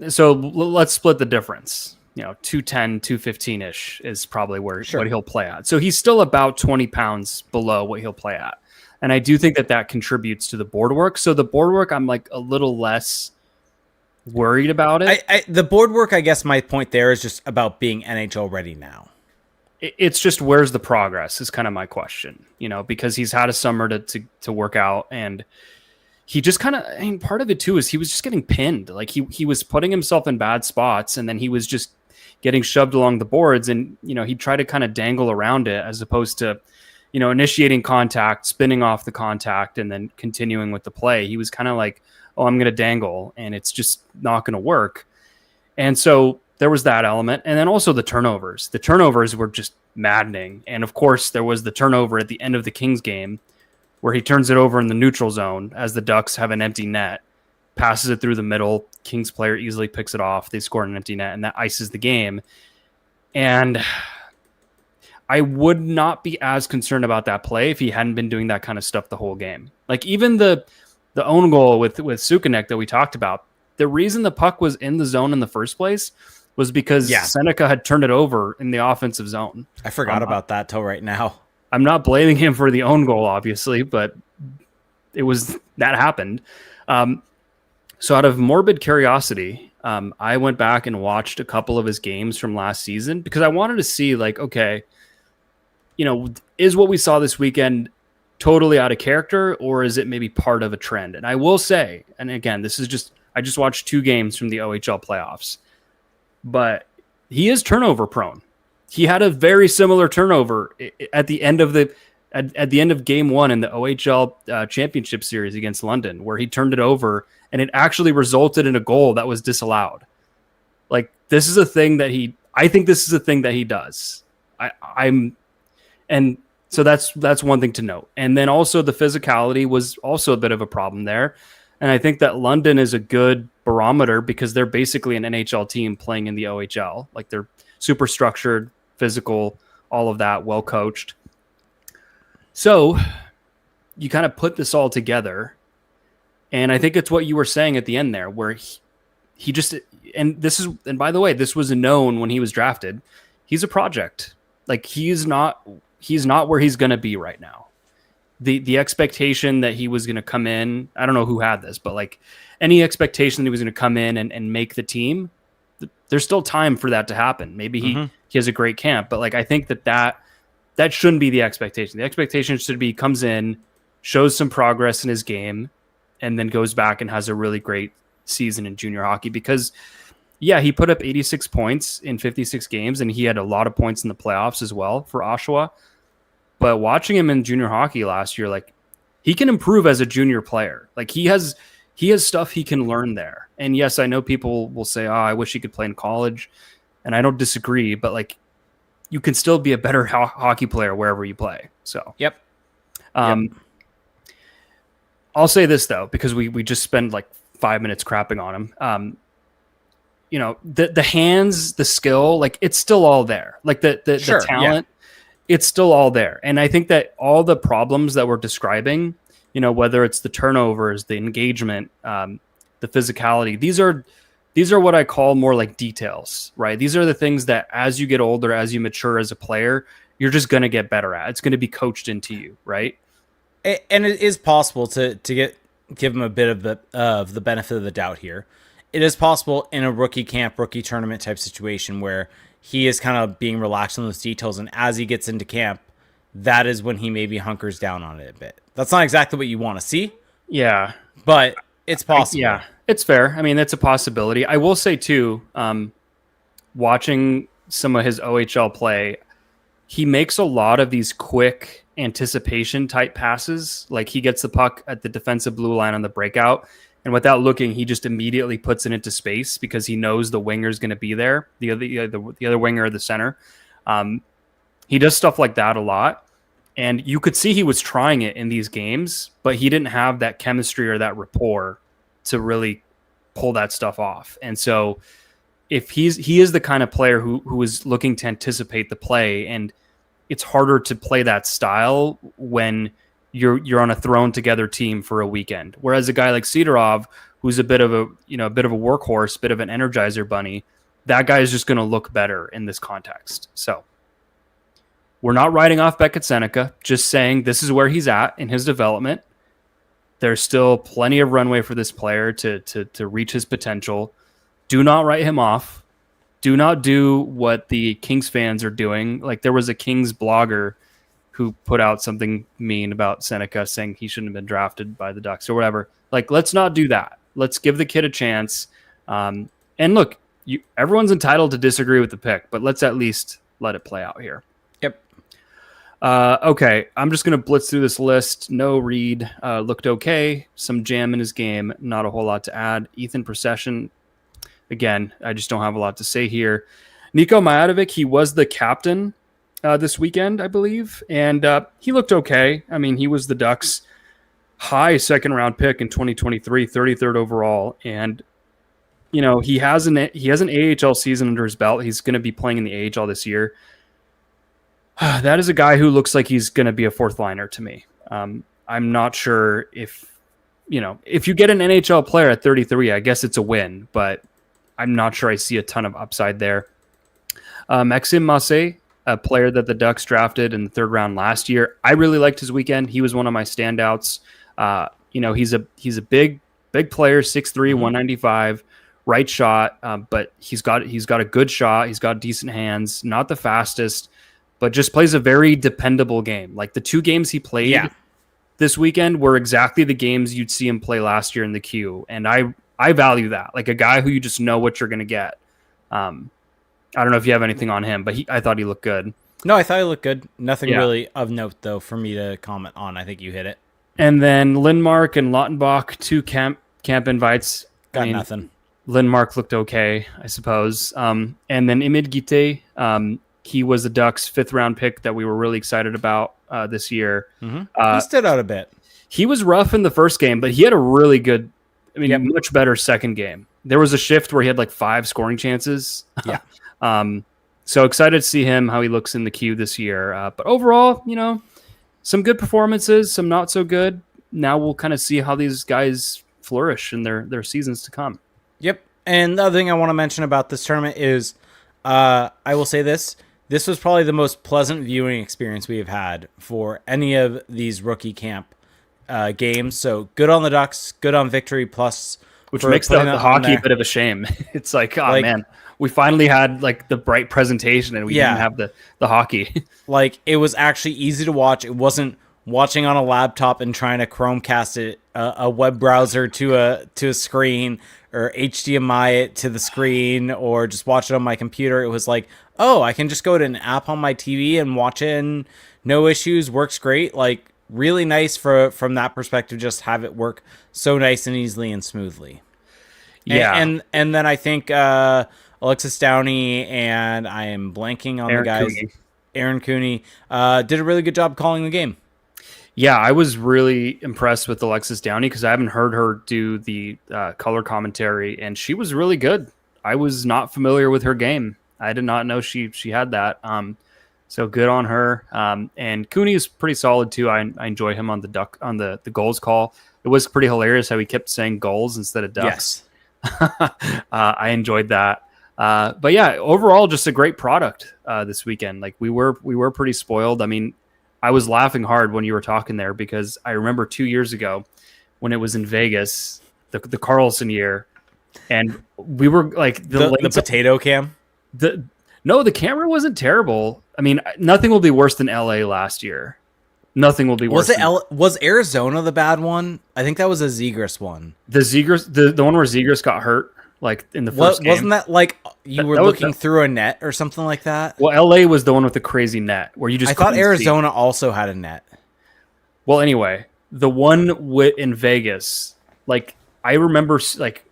so let's split the difference. 210, 215-ish is probably what he'll play at. So he's still about 20 pounds below what he'll play at. And I do think that contributes to the board work. So the board work, I'm like a little less worried about it. The board work, I guess my point there is just about being NHL ready now. It's just where's the progress is kind of my question, because he's had a summer to work out, and he just kind of, part of it too is he was just getting pinned. Like he was putting himself in bad spots, and then he was just getting shoved along the boards, and he tried to kind of dangle around it as opposed to initiating contact, spinning off the contact, and then continuing with the play. He was kind of like, oh, I'm going to dangle, and it's just not going to work. And so there was that element. And then also the turnovers. The turnovers were just maddening. And of course, there was the turnover at the end of the Kings game where he turns it over in the neutral zone as the Ducks have an empty net, passes it through the middle. Kings player easily picks it off. They score an empty net, and that ices the game. And I would not be as concerned about that play if he hadn't been doing that kind of stuff the whole game. Like even the own goal with Sukanek that we talked about, the reason the puck was in the zone in the first place was because Seneca had turned it over in the offensive zone. I forgot about that till right now. I'm not blaming him for the own goal, obviously, but that happened. So out of morbid curiosity, I went back and watched a couple of his games from last season because I wanted to see like, okay, is what we saw this weekend totally out of character, or is it maybe part of a trend? And I will say, and again, I just watched 2 games from the OHL playoffs, but he is turnover prone. He had a very similar turnover at the end of at the end of game 1 in the OHL championship series against London, where he turned it over and it actually resulted in a goal that was disallowed. Like this is a thing that I think this is a thing that he does. And so that's one thing to note. And then also the physicality was also a bit of a problem there. And I think that London is a good barometer because they're basically an NHL team playing in the OHL. Like they're super structured, physical, all of that, well coached. So you kind of put this all together. And I think it's what you were saying at the end there, where he just, and by the way, this was known when he was drafted. He's a project. Like he's not where he's going to be right now. The expectation that he was going to come in, I don't know who had this, but like any expectation that he was going to come in and make the team, there's still time for that to happen. Maybe he has a great camp, but like I think that shouldn't be the expectation. The expectation should be comes in, shows some progress in his game, and then goes back and has a really great season in junior hockey because he put up 86 points in 56 games, and he had a lot of points in the playoffs as well for Oshawa. But watching him in junior hockey last year, like he can improve as a junior player. Like he has stuff he can learn there. And yes, I know people will say, "Oh, I wish he could play in college," and I don't disagree. But like, you can still be a better hockey player wherever you play. So yep. I'll say this though, because we just spend like 5 minutes crapping on him. The hands, the skill, like it's still all there. Like the talent, it's still all there. And I think that all the problems that we're describing, whether it's the turnovers, the engagement, the physicality, these are what I call more like details, right? These are the things that as you get older, as you mature as a player, you're just going to get better at. It's going to be coached into you, right? And it is possible to give him a bit of the benefit of the doubt here. It is possible in a rookie camp, rookie tournament type situation where he is kind of being relaxed on those details, and as he gets into camp, that is when he maybe hunkers down on it a bit. That's not exactly what you want to see. Yeah. But it's possible. Yeah, it's fair. I mean, that's a possibility. I will say, too, watching some of his OHL play, he makes a lot of these quick anticipation type passes. Like he gets the puck at the defensive blue line on the breakout, and without looking, he just immediately puts it into space because he knows the winger is going to be there, the other winger or the center. He does stuff like that a lot. And you could see he was trying it in these games, but he didn't have that chemistry or that rapport to really pull that stuff off. And so if he is the kind of player who is looking to anticipate the play, and it's harder to play that style when you're on a thrown together team for a weekend. Whereas a guy like Sidorov, who's a bit of a workhorse, bit of an energizer bunny, that guy is just going to look better in this context. So we're not writing off Beckett Sennecke, just saying this is where he's at in his development. There's still plenty of runway for this player to reach his potential. Do not write him off. Do not do what the Kings fans are doing. Like there was a Kings blogger who put out something mean about Seneca saying he shouldn't have been drafted by the Ducks or whatever. Like, let's not do that. Let's give the kid a chance. And look, everyone's entitled to disagree with the pick, but let's at least let it play out here. Okay, I'm just going to blitz through this list. No Reed looked okay. Some jam in his game. Not a whole lot to add. Ethan Procession, again, I just don't have a lot to say here. Nico Majadovic, he was the captain this weekend, I believe, and he looked okay. I mean, he was the Ducks' high second-round pick in 2023, 33rd overall, and you know he has an AHL season under his belt. He's going to be playing in the AHL this year. That is a guy who looks like he's going to be a fourth liner to me. I'm not sure if you get an NHL player at 33, I guess it's a win, but I'm not sure I see a ton of upside there. Maxime Massé, a player that the Ducks drafted in the third round last year. I really liked his weekend. He was one of my standouts. He's a big player, 6'3", 195, right shot, but he's got a good shot. He's got decent hands, not the fastest, but just plays a very dependable game. Like the two games he played this weekend were exactly the games you'd see him play last year in the Q. And I value that. Like a guy who you just know what you're going to get. I don't know if you have anything on him, but I thought he looked good. No, I thought he looked good. Nothing really of note, though, for me to comment on. I think you hit it. And then Lindmark and Lautenbach, two camp invites. Got nothing. Lindmark looked okay, I suppose. And then Imid Gite, he was the Ducks' fifth-round pick that we were really excited about this year. Mm-hmm. He stood out a bit. He was rough in the first game, but he had a really good, much better second game. There was a shift where he had like 5 scoring chances. Yeah. So excited to see him, how he looks in the queue this year. But overall, some good performances, some not so good. Now we'll kind of see how these guys flourish in their seasons to come. Yep. And the other thing I want to mention about this tournament is, I will say this. This was probably the most pleasant viewing experience we have had for any of these rookie camp games. So good on the Ducks, good on Victory Plus. Which makes the hockey a bit of a shame. It's like, man, we finally had like the bright presentation and we didn't have the hockey. Like it was actually easy to watch. It wasn't watching on a laptop and trying to Chromecast it, a web browser to a screen, or HDMI it to the screen, or just watch it on my computer. It was like, oh, I can just go to an app on my TV and watch it and no issues, works great. Like really nice from that perspective, just have it work so nice and easily and smoothly. Yeah. And then I think Alexis Downey and I am blanking on Aaron the guys. Cooney. Aaron Cooney did a really good job calling the game. Yeah, I was really impressed with Alexis Downey because I haven't heard her do the color commentary, and she was really good. I was not familiar with her game. I did not know she had that. So good on her. And Cooney is pretty solid too. I enjoy him on the goals call. It was pretty hilarious how he kept saying goals instead of Ducks. Yes. I enjoyed that. But yeah, overall, just a great product this weekend. Like we were pretty spoiled. I mean, I was laughing hard when you were talking there because I remember 2 years ago when it was in Vegas, the Carlson year, and we were like the potato cam. No, the camera wasn't terrible. I mean, nothing will be worse than LA last year. Nothing will be worse. Was Arizona the bad one? I think that was a Zegras one. The one where Zegras got hurt, like in the first game. Wasn't that like you were looking through a net or something like that? Well, LA was the one with the crazy net where you just. I thought Arizona also had a net. Well, anyway, the one in Vegas, like I remember, like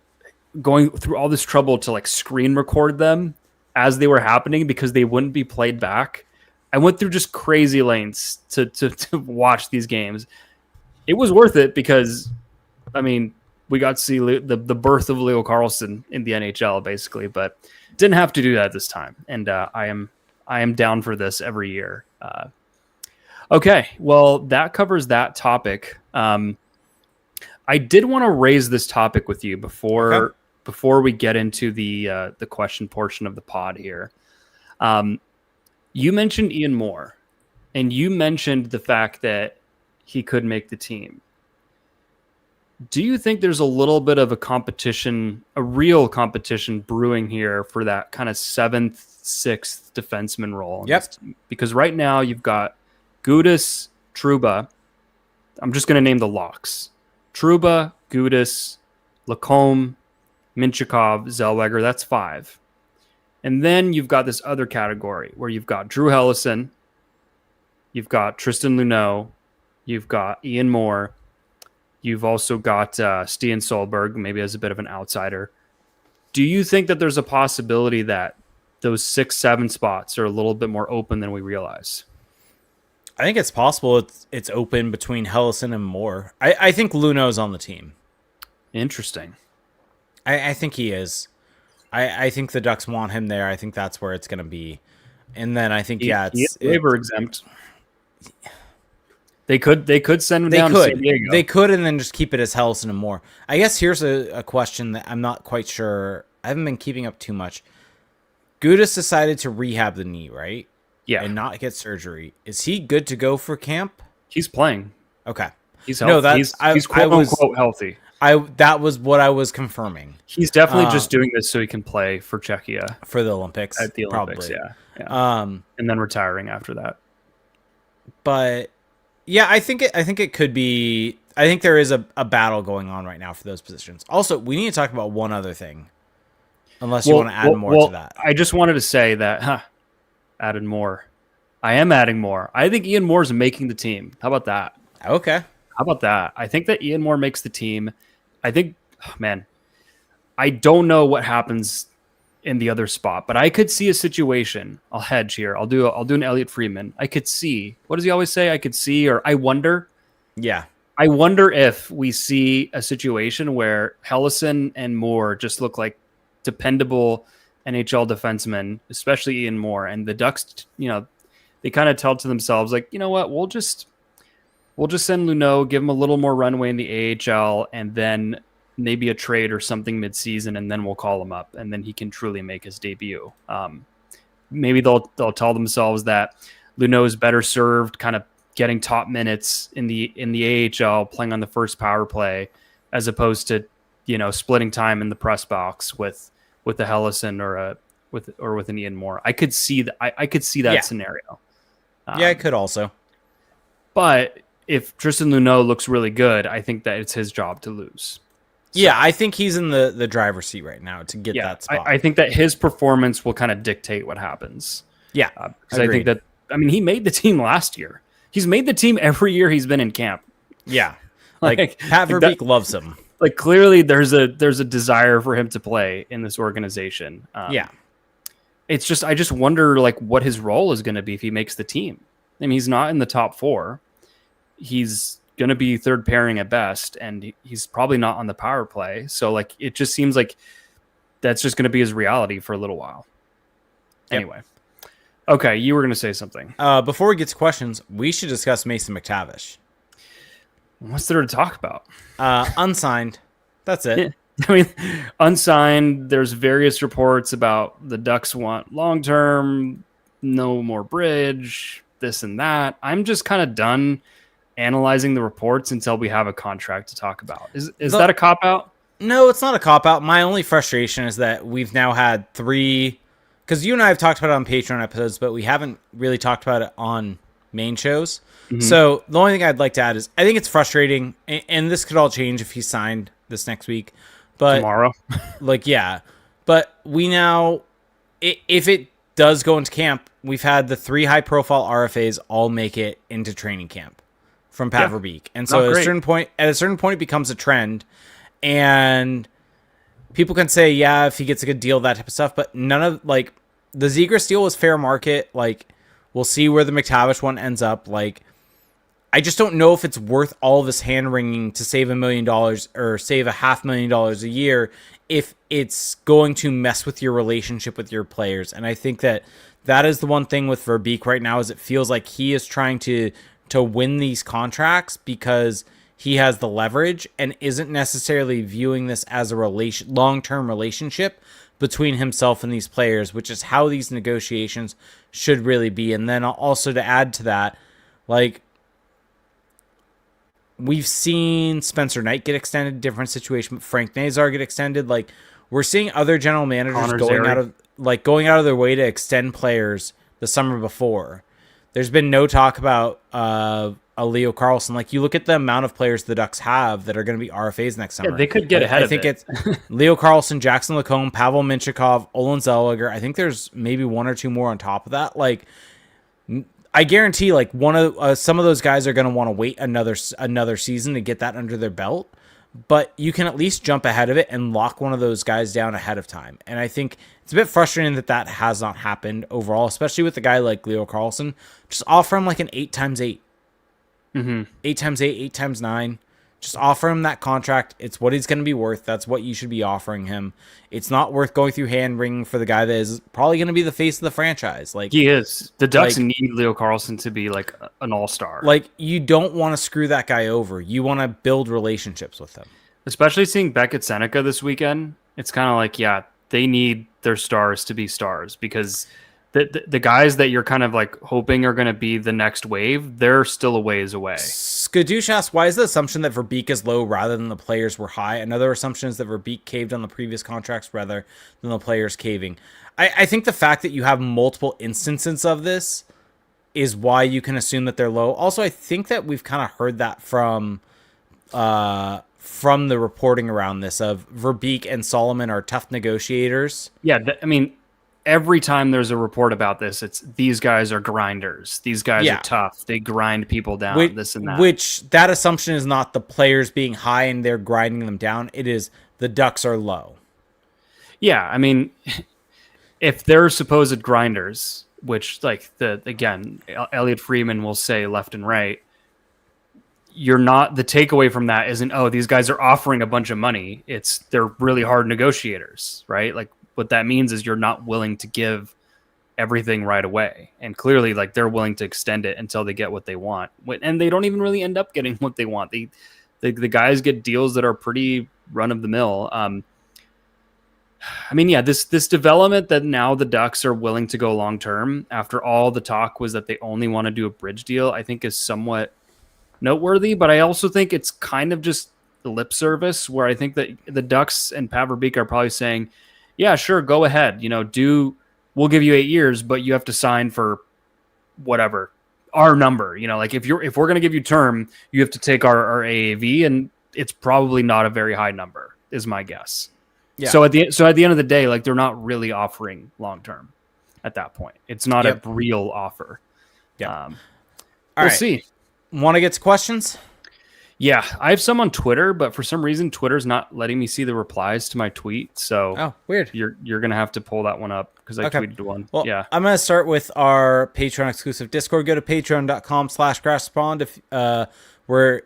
going through all this trouble to like screen record them as they were happening because they wouldn't be played back. I went through just crazy lengths to watch these games. It was worth it because, I mean, we got to see the birth of Leo Carlsson in the NHL, basically, but didn't have to do that this time. And I am down for this every year. Okay, well, that covers that topic. I did want to raise this topic with you before we get into the question portion of the pod here. You mentioned Ian Moore, and you mentioned the fact that he could make the team. Do you think there's a little bit of a real competition brewing here for that kind of 7th, 6th defenseman role? Yep. Because right now you've got Gudas, Trouba. I'm just going to name the locks. Trouba, Gudas, Lacombe, Minchikov, Zellweger. That's 5. And then you've got this other category where you've got Drew Hellison, you've got Tristan Luneau, you've got Ian Moore, you've also got Stian Solberg, maybe as a bit of an outsider. Do you think that there's a possibility that those 6, 7 spots are a little bit more open than we realize? I think it's possible it's open between Hellison and Moore. I think Luneau's on the team. Interesting. I think he is. I think the Ducks want him there. I think that's where it's going to be. And then I think, it's waiver exempt. They could send him down to San Diego. They could, and then just keep it as Hellison and Moore. I guess here's a question that I'm not quite sure. I haven't been keeping up too much. Gudas decided to rehab the knee, right? Yeah. And not get surgery. Is he good to go for camp? He's playing. Okay. He's healthy. He's quote unquote healthy. That was what I was confirming. He's definitely just doing this so he can play for Czechia for the Olympics. At the Olympics, probably. Yeah. And then retiring after that. But yeah, I think it could be. I think there is a battle going on right now for those positions. Also, we need to talk about one other thing, unless you want to add more to that. I just wanted to say that added more. I am adding more. I think Ian Moore's making the team. How about that? Okay. How about that? I think that Ian Moore makes the team. I think, I don't know what happens in the other spot, but I could see a situation. I'll hedge here. I'll do an Elliot Friedman. I could see. What does he always say? I could see, or I wonder. Yeah. I wonder if we see a situation where Hellison and Moore just look like dependable NHL defensemen, especially Ian Moore, and the Ducks, they kind of tell to themselves, like, you know what, we'll just send Luneau, give him a little more runway in the AHL, and then maybe a trade or something mid-season, and then we'll call him up, and then he can truly make his debut. Maybe they'll tell themselves that Luneau is better served, kind of getting top minutes in the AHL, playing on the first power play, as opposed to splitting time in the press box with the Hellison or with an Ian Moore. I could see that. I could see that scenario. I could also. But if Tristan Luneau looks really good, I think that it's his job to lose. So, yeah, I think he's in the driver's seat right now to get that spot. I think that his performance will kind of dictate what happens. Yeah, because I think that, he made the team last year. He's made the team every year he's been in camp. Yeah, like Pat Verbeek loves him. Like clearly there's a desire for him to play in this organization. It's just, I just wonder like what his role is going to be if he makes the team. I mean, he's not in the top 4. He's going to be third pairing at best, and he's probably not on the power play. So like, it just seems like that's just going to be his reality for a little while. Anyway. Okay. You were going to say something. Before we get to questions, we should discuss Mason McTavish. What's there to talk about? Unsigned. That's it. I mean, unsigned. There's various reports about the Ducks want long term, no more bridge, this and that. I'm just kind of done analyzing the reports until we have a contract to talk about. Is that a cop out? No, it's not a cop out. My only frustration is that we've now had 3, because you and I have talked about it on Patreon episodes, but we haven't really talked about it on main shows. Mm-hmm. So the only thing I'd like to add is I think it's frustrating, and this could all change if he signed this next week. But tomorrow. But we now, if it does go into camp, we've had the 3 high-profile RFAs all make it into training camp from Pat Verbeek. And so at a certain point, it becomes a trend. And people can say, yeah, if he gets a good deal, that type of stuff. But none of, like, the Zegras deal was fair market. Like, we'll see where the McTavish one ends up. Like, I just don't know if it's worth all this hand-wringing to save $1 million or save $500,000 a year if it's going to mess with your relationship with your players. And I think that is the one thing with Verbeek right now is it feels like he is trying to win these contracts because he has the leverage and isn't necessarily viewing this as a long-term relationship between himself and these players, which is how these negotiations should really be. And then also to add to that, like, we've seen Spencer Knight get extended, different situation, but Frank Nazar get extended. Like, we're seeing other general managers going out of their way to extend players the summer before. There's been no talk about a Leo Carlsson. Like, you look at the amount of players the Ducks have that are going to be RFAs next summer. Yeah, they could get ahead of it. I think it's Leo Carlsson, Jackson Lacombe, Pavel Minchikov, Olin Zellweger. I think there's maybe 1 or 2 more on top of that. Like, I guarantee, like, one of some of those guys are going to want to wait another season to get that under their belt. But you can at least jump ahead of it and lock one of those guys down ahead of time. And I think it's a bit frustrating that has not happened overall, especially with a guy like Leo Carlsson. Just offer him like an 8x8. 8x8, 8x9. Just offer him that contract. It's what he's going to be worth. That's what you should be offering him. It's not worth going through hand-wringing for the guy that is probably going to be the face of the franchise. Like, he is. The Ducks need Leo Carlsson to be like an all-star. Like, you don't want to screw that guy over. You want to build relationships with him. Especially seeing Beckett Sennecke this weekend, it's kind of like, yeah, they need their stars to be stars because the guys that you're kind of like hoping are going to be the next wave, they're still a ways away. Skadoosh asks, why is the assumption that Verbeek is low rather than the players were high? Another assumption is that Verbeek caved on the previous contracts rather than the players caving. I think the fact that you have multiple instances of this is why you can assume that they're low. Also, I think that we've kind of heard that from the reporting around this of Verbeek and Solomon are tough negotiators. Yeah, I mean, every time there's a report about this, it's these guys are grinders. These guys are tough. They grind people down, this and that. Which that assumption is not the players being high and they're grinding them down. It is the Ducks are low. Yeah, I mean, if they're supposed grinders, which like Elliot Freeman will say left and right, you're not, the takeaway from that isn't, oh, these guys are offering a bunch of money. It's they're really hard negotiators, right? Like, what that means is you're not willing to give everything right away. And clearly, like, they're willing to extend it until they get what they want. And they don't even really end up getting what they want. The guys get deals that are pretty run of the mill. I mean, yeah, this development that now the Ducks are willing to go long term after all the talk was that they only want to do a bridge deal, I think is somewhat noteworthy. But I also think it's kind of just lip service where I think that the Ducks and Pat Verbeek are probably saying, yeah, sure, go ahead. We'll give you 8 years, but you have to sign for whatever our number. Like if we're going to give you term, you have to take our AAV, and it's probably not a very high number, is my guess. Yeah. So at the end of the day, like, they're not really offering long term at that point. It's not a real offer. Yeah. We'll see. Want to get to questions? Yeah, I have some on Twitter, but for some reason Twitter's not letting me see the replies to my tweet. So weird. You're gonna have to pull that one up because I tweeted one. Well, yeah, I'm gonna start with our Patreon exclusive Discord. Go to patreon.com/grassrespond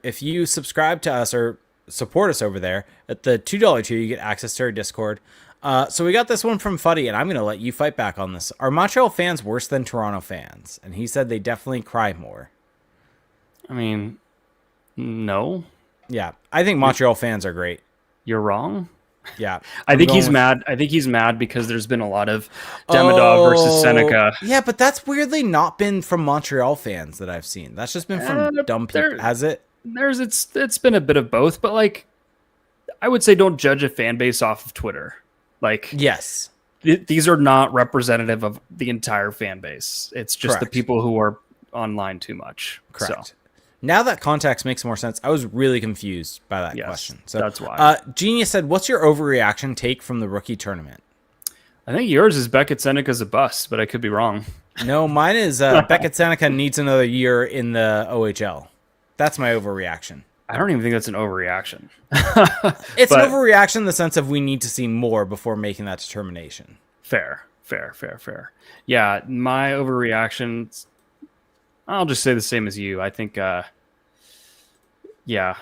if you subscribe to us or support us over there at the $2 tier, you get access to our Discord. So we got this one from Fuddy, and I'm gonna let you fight back on this. Are Montreal fans worse than Toronto fans? And he said they definitely cry more. I mean, no. Yeah, I think Montreal fans are great. You're wrong. Yeah. I think he's mad. I think he's mad because there's been a lot of Demidov versus Seneca. Yeah, but that's weirdly not been from Montreal fans that I've seen. That's just been from dumb people. Has it? It's been a bit of both, but like I would say don't judge a fan base off of Twitter. Like yes. These are not representative of the entire fan base. It's just the people who are online too much. Correct. So. Now that context makes more sense. I was really confused by that question. So that's why. Genius said, what's your overreaction take from the rookie tournament? I think yours is Beckett Sennecke is a bust, but I could be wrong. No, mine is Beckett Sennecke needs another year in the OHL. That's my overreaction. I don't even think that's an overreaction. It's an overreaction in the sense of we need to see more before making that determination. Fair. Yeah, my overreaction, I'll just say the same as you. I think, yeah.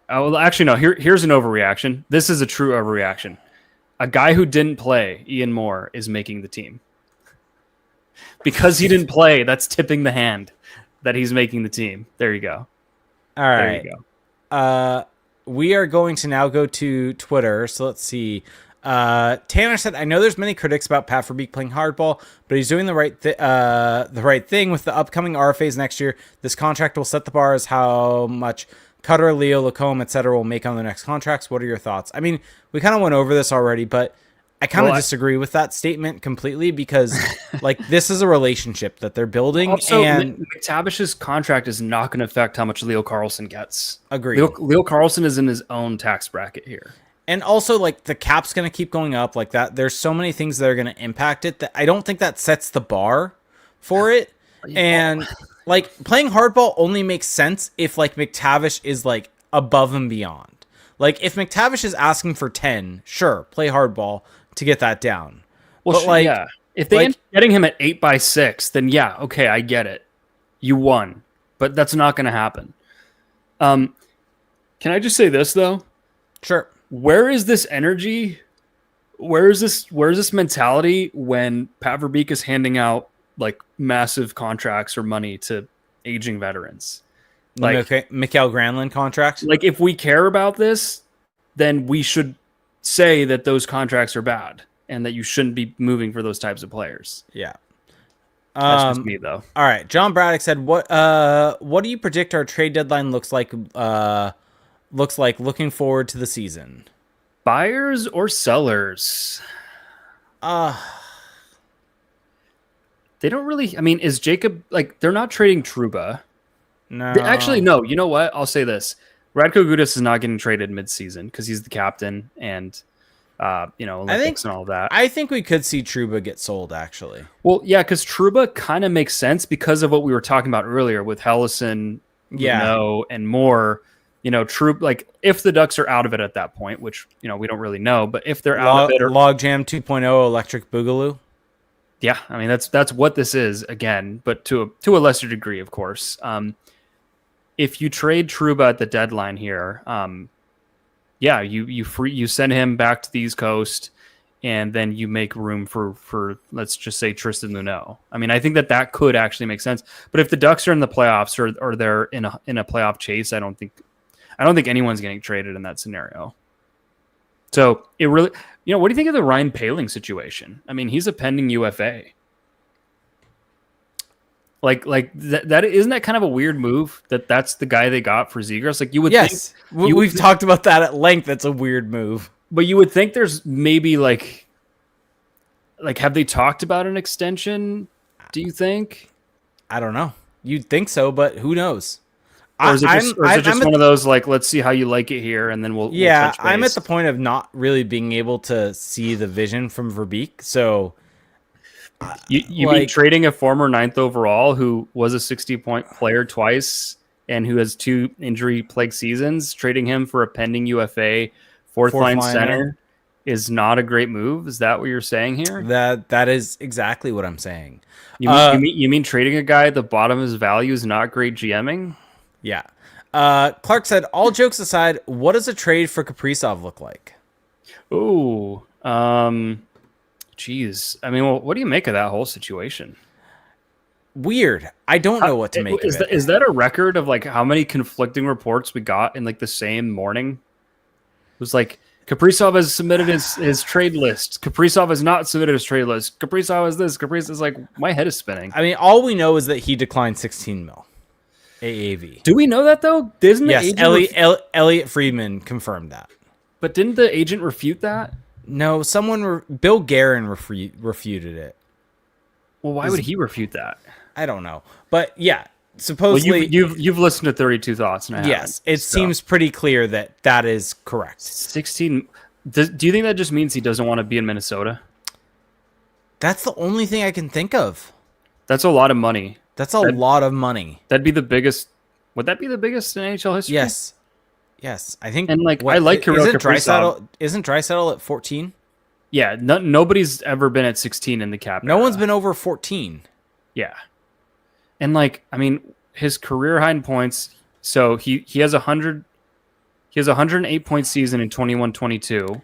Actually, no, here's an overreaction. This is a true overreaction. A guy who didn't play, Ian Moore, is making the team. Because he didn't play, that's tipping the hand that he's making the team. There you go. All right. There you go. We are going to now go to Twitter. So let's see. Tanner said, I know there's many critics about Pat Verbeek playing hardball, but he's doing the right thing with the upcoming RFAs next year. This contract will set the bar as how much Cutter, Leo, Lacombe, etc. will make on their next contracts. What are your thoughts? I mean, we kind of went over this already, but I kind of disagree with that statement completely because like this is a relationship that they're building. Also, and McTavish's contract is not going to affect how much Leo Carlson gets. Agreed. Leo Carlson is in his own tax bracket here. And also, like, the cap's going to keep going up like that. There's so many things that are going to impact it that I don't think that sets the bar for it. And, like, playing hardball only makes sense if, like, McTavish is, like, above and beyond. Like, if McTavish is asking for 10, sure, play hardball to get that down. Well, but, like, yeah. If they end up getting him at 8x6, then, yeah, okay, I get it. You won. But that's not going to happen. Can I just say this, though? Sure. Where is this energy? Where is this mentality when Pat Verbeek is handing out like massive contracts or money to aging veterans? Like Mikael Granlund contracts? Like if we care about this, then we should say that those contracts are bad and that you shouldn't be moving for those types of players. Yeah. That's just me though. All right. John Braddock said, what do you predict our trade deadline looks like looking forward to the season? Buyers or sellers? They don't really. I mean, is Jacob like they're not trading Trouba? No. Actually, no. You know what? I'll say this: Radko Gudas is not getting traded mid-season because he's the captain and Olympics and all that. I think we could see Trouba get sold. Actually, well, yeah, because Trouba kind of makes sense because of what we were talking about earlier with Hellison, and more. Troop, like if the Ducks are out of it at that point, which, we don't really know, but if they're out of it or Logjam 2.0 Electric Boogaloo. Yeah. I mean, that's what this is again, but to a lesser degree, of course. If you trade Trouba at the deadline here, you send him back to the East Coast and then you make room for let's just say Tristan Luneau. I mean, I think that could actually make sense, but if the Ducks are in the playoffs or they're in a playoff chase, I don't think anyone's getting traded in that scenario. So it really, what do you think of the Ryan Poehling situation? I mean, he's a pending UFA. Like that isn't that kind of a weird move that's the guy they got for Zegras? Like you would think we've talked about that at length. That's a weird move, but you would think there's maybe like have they talked about an extension? Do you think? I don't know. You'd think so, but who knows? Or is it just one of those, like, let's see how you like it here, and then we'll touch base? I'm at the point of not really being able to see the vision from Verbeek. So, you mean trading a former 9th overall who was a 60-point player twice and who has 2 injury-plagued seasons, trading him for a pending UFA fourth-line center is not a great move? Is that what you're saying here? That is exactly what I'm saying. You mean trading a guy at the bottom of his value is not great GMing? Yeah. Clark said, all jokes aside, what does a trade for Kaprizov look like? Ooh. Geez. I mean, what do you make of that whole situation? Weird. I don't know what to make of it. Is that a record of like how many conflicting reports we got in like the same morning? It was like Kaprizov has submitted his trade list. Kaprizov has not submitted his trade list. Kaprizov has this. Kaprizov is like, my head is spinning. I mean, all we know is that he declined 16 mil AAV. Do we know that though? Didn't the Yes, agent Elliot Friedman confirmed that. But didn't the agent refute that? No, Bill Guerin refuted it. Well, why would he refute that? I don't know, but yeah, supposedly you've listened to 32 Thoughts, and I yes, it seems pretty clear that is correct. 16. Do you think that just means he doesn't want to be in Minnesota? That's the only thing I can think of. That's a lot of money. That's a lot of money. That'd be the biggest. Would that be the biggest in NHL history? Yes. I think. And I like Kirill Kaprizov. Isn't Draisaitl at 14? Yeah, nobody's ever been at 16 in the cap. No one's been over 14. Yeah, and his career high in points. So he has 100. He has a 108-point season in 21-22,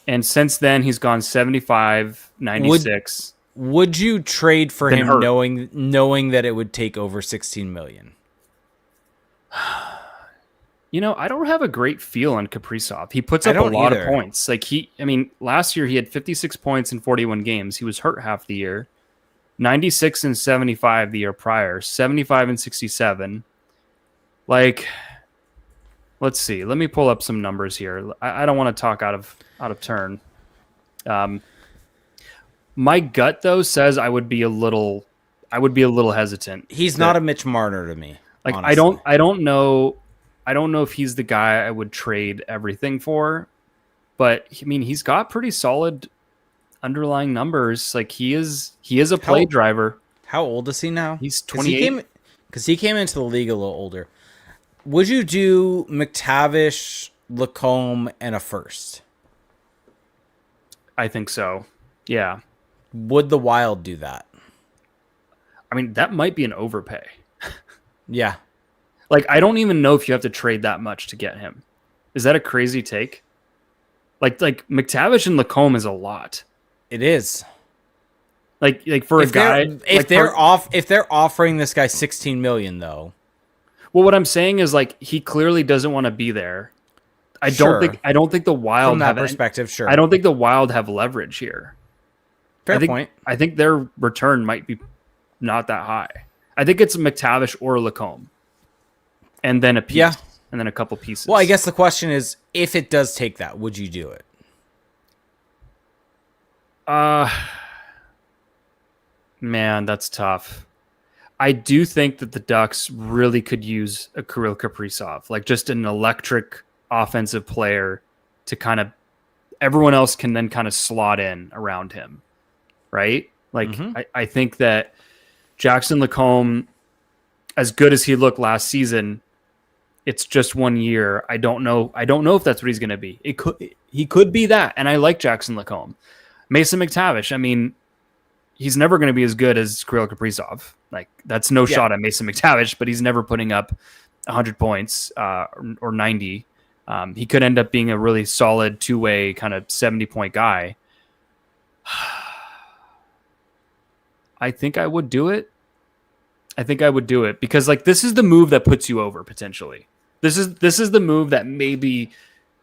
and since then he's gone 75, 96. Would you trade for him knowing that it would take over 16 million? I don't have a great feel on Kaprizov. He puts up a lot of points. Last year he had 56 points in 41 games. He was hurt half the year. 96 and 75 the year prior. 75 and 67. Let's see. Let me pull up some numbers here. I don't want to talk out of turn. My gut though says I would be a little hesitant. He's not a Mitch Marner to me. I don't know if he's the guy I would trade everything for, but he's got pretty solid underlying numbers. He is a play driver. How old is he now? He's 28. Because he came into the league a little older. Would you do McTavish, Lacombe, and a first? I think so. Yeah. Would the Wild do that? That might be an overpay. Yeah. I don't even know if you have to trade that much to get him. Is that a crazy take? McTavish and Lacombe is a lot. It is. For a guy, if they're offering this guy 16 million though. Well, what I'm saying is he clearly doesn't want to be there. I don't think the Wild from that perspective, sure. I don't think the Wild have leverage here. Fair point. I think their return might be not that high. I think it's McTavish or Lacombe. And then a piece, and then a couple pieces. Well, I guess the question is, if it does take that, would you do it? Man, that's tough. I do think that the Ducks really could use a Kirill Kaprizov, just an electric offensive player to kind of everyone else can then kind of slot in around him, right? I think that Jackson Lacombe, as good as he looked last season, it's just 1 year. I don't know if that's what he's going to be. He could be that, and I like Jackson Lacombe. Mason McTavish, he's never going to be as good as Kirill Kaprizov. That's no shot at Mason McTavish, but he's never putting up 100 points or 90. He could end up being a really solid two-way kind of 70-point guy. I think I would do it. Because this is the move that puts you over potentially. This is the move that maybe,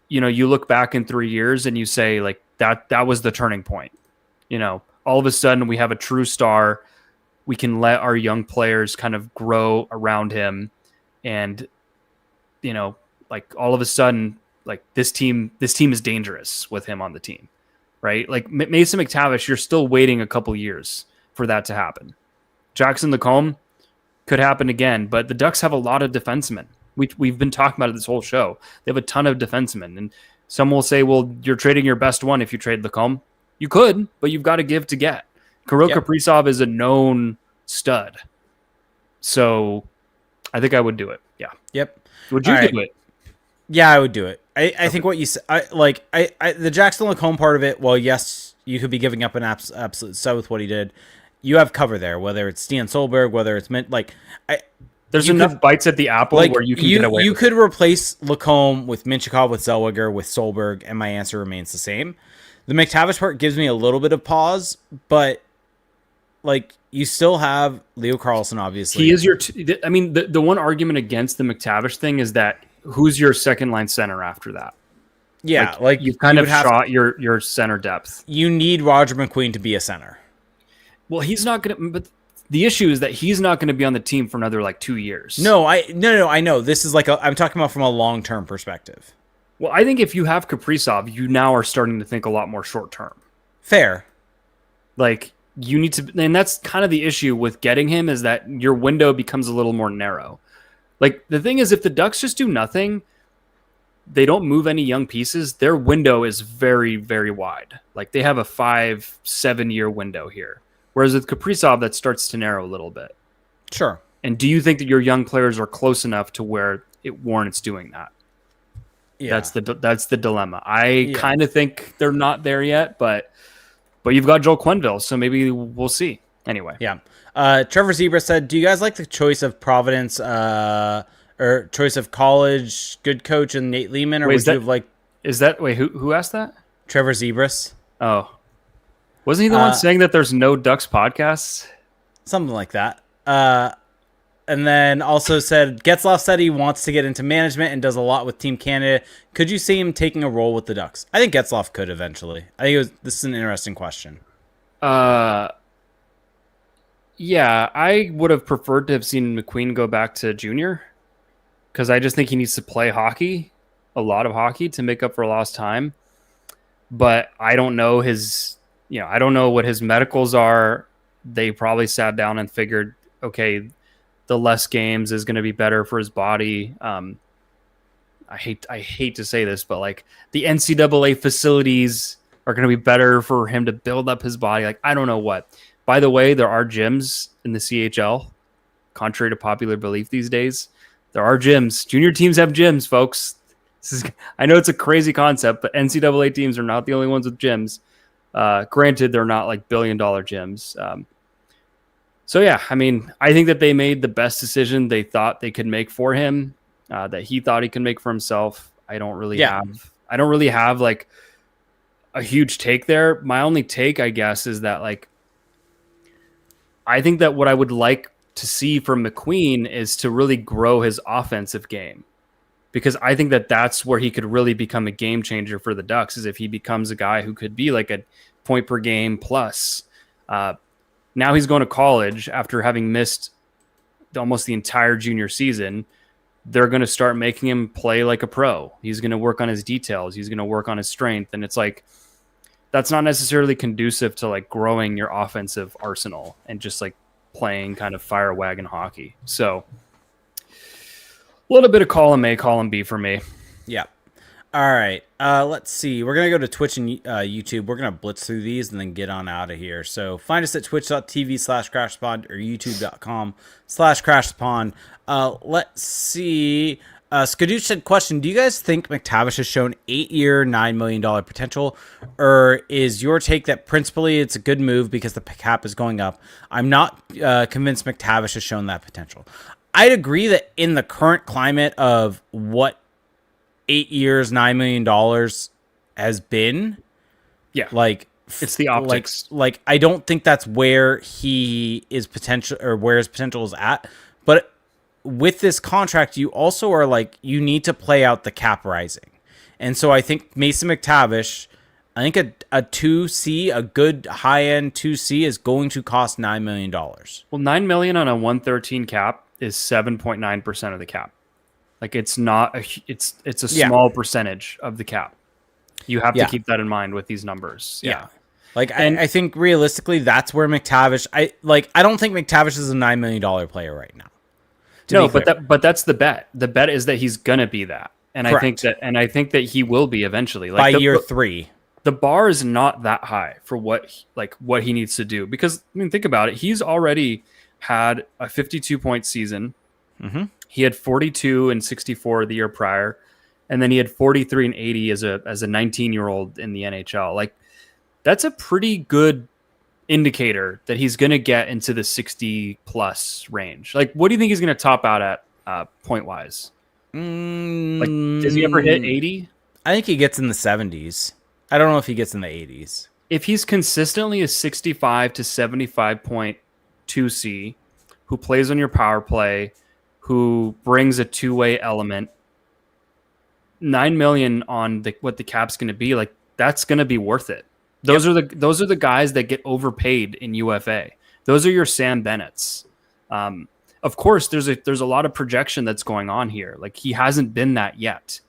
you look back in 3 years and you say that was the turning point. All of a sudden we have a true star. We can let our young players kind of grow around him. And, all of a sudden, this team is dangerous with him on the team, right? Mason McTavish, you're still waiting a couple years for that to happen. Jackson Lacombe could happen again, but the Ducks have a lot of defensemen. We've been talking about it this whole show. They have a ton of defensemen, and some will say, well, you're trading your best one if you trade Lacombe. You could, but you've got to give to get. Kirill Kaprizov is a known stud. So I think I would do it. Yeah. Yep. Would you do it? Yeah, I would do it. I think what you said, the Jackson Lacombe part of it, well, yes, you could be giving up an absolute stud with what he did. You have cover there, whether it's Stian Solberg, whether it's there's enough bites at the apple where you can get away. You could replace Lacombe with Minchikov, with Zellweger, with Solberg, and my answer remains the same. The McTavish part gives me a little bit of pause, but you still have Leo Carlson, obviously. He is your. The one argument against the McTavish thing is that who's your second line center after that? Yeah, you've kind of shot your center depth. You need Roger McQueen to be a center. Well, he's not going to, but the issue is that he's not going to be on the team for another 2 years. No, I know. This is I'm talking about from a long-term perspective. Well, I think if you have Kaprizov, you now are starting to think a lot more short-term. Fair. You need to, and that's kind of the issue with getting him, is that your window becomes a little more narrow. The thing is, if the Ducks just do nothing, they don't move any young pieces, their window is very, very wide. They have a 5-7 year window here. Whereas with Kaprizov, that starts to narrow a little bit. Sure. And do you think that your young players are close enough to where it warrants doing that? Yeah. That's the dilemma. I kind of think they're not there yet, but you've got Joel Quenneville, so maybe we'll see. Anyway. Yeah. Trevor Zebra said, do you guys like the choice of Providence or choice of college good coach and Nate Lehman? Or would you have who asked that? Trevor Zebras. Oh. Wasn't he the one saying that there's no Ducks podcasts? Something like that. And then also said, Getzlaf said he wants to get into management and does a lot with Team Canada. Could you see him taking a role with the Ducks? I think Getzlaf could eventually. This is an interesting question. Yeah, I would have preferred to have seen McQueen go back to junior, because I just think he needs to play hockey, a lot of hockey, to make up for lost time. But I don't know I don't know what his medicals are. They probably sat down and figured, okay, the less games is going to be better for his body. I hate to say this, but the NCAA facilities are going to be better for him to build up his body. I don't know what. By the way, there are gyms in the CHL, contrary to popular belief these days. There are gyms. Junior teams have gyms, folks. I know it's a crazy concept, but NCAA teams are not the only ones with gyms. Granted, they're not $1 billion gyms. So yeah, I think that they made the best decision they thought they could make for him, that he thought he could make for himself. I don't really have a huge take there. My only take, I guess, is that I think that what I would like to see from McQueen is to really grow his offensive game, because I think that that's where he could really become a game changer for the Ducks, is if he becomes a guy who could be a point per game plus. Now he's going to college after having missed almost the entire junior season. They're going to start making him play like a pro. He's going to work on his details. He's going to work on his strength. And it's that's not necessarily conducive to growing your offensive arsenal and just playing kind of fire wagon hockey. So a little bit of column A, column B for me. Yeah. All right. Let's see. We're going to go to Twitch and YouTube. We're going to blitz through these and then get on out of here. So find us at twitch.tv/crashpod or youtube.com/crashpod. Let's see. Skadooch said, question, do you guys think McTavish has shown 8-year, $9 million potential? Or is your take that principally it's a good move because the cap is going up? I'm not convinced McTavish has shown that potential. I'd agree that in the current climate of what 8 years, $9 million has been. Yeah. It's the optics. I don't think that's where he is potential, or where his potential is at. But with this contract, you also are you need to play out the cap rising. And so I think Mason McTavish, I think a 2C, a good high-end 2C is going to cost $9 million. Well, $9 million on a 113 cap is 7.9% of the cap. It's not it's a small percentage of the cap. You have to keep that in mind with these numbers. Yeah. I think realistically that's where McTavish, I don't think McTavish is a $9 million player right now. No, but that's the bet. The bet is that he's gonna be that. And correct. I think that he will be eventually. By year 3. The bar is not that high for what he needs to do, because think about it. He's already had a 52-point season. Mm-hmm. He had 42 and 64 the year prior, and then he had 43 and 80 as a 19-year-old in the NHL. That's a pretty good indicator that he's going to get into the 60 plus range. What do you think he's going to top out at point wise? Does he ever hit 80? I think he gets in the 70s. I don't know if he gets in the 80s. If he's consistently a 65 to 75 point 2C who plays on your power play, who brings a two-way element, $9 million on what the cap's going to be, like that's going to be worth it. Those are the guys that get overpaid in UFA. Those are your Sam Bennett's. Of course, there's a lot of projection that's going on here. Like he hasn't been that yet,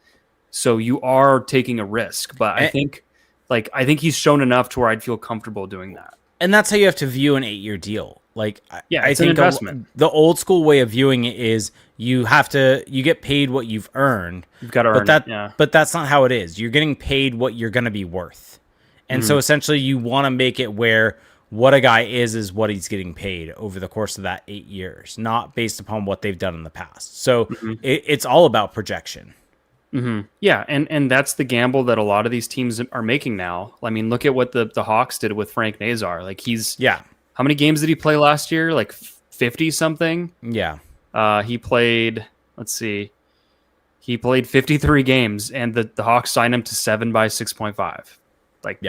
so you are taking a risk. But I think he's shown enough to where I'd feel comfortable doing that. And that's how you have to view an 8-year deal. Like, I it's think an investment. The old school way of viewing it is you get paid what you've earned. You've got to earn it. Yeah. But that's not how it is. You're getting paid what you're going to be worth. And so essentially you want to make it where what a guy is what he's getting paid over the course of that 8 years, not based upon what they've done in the past. So it's all about projection. Yeah, and that's the gamble that a lot of these teams are making now. I mean, look at what the Hawks did with Frank Nazar. Like how many games did he play last year? Like 50 something. Yeah. He played. Let's see. He played 53 games, and the Hawks signed him to 7 by 6.5. Like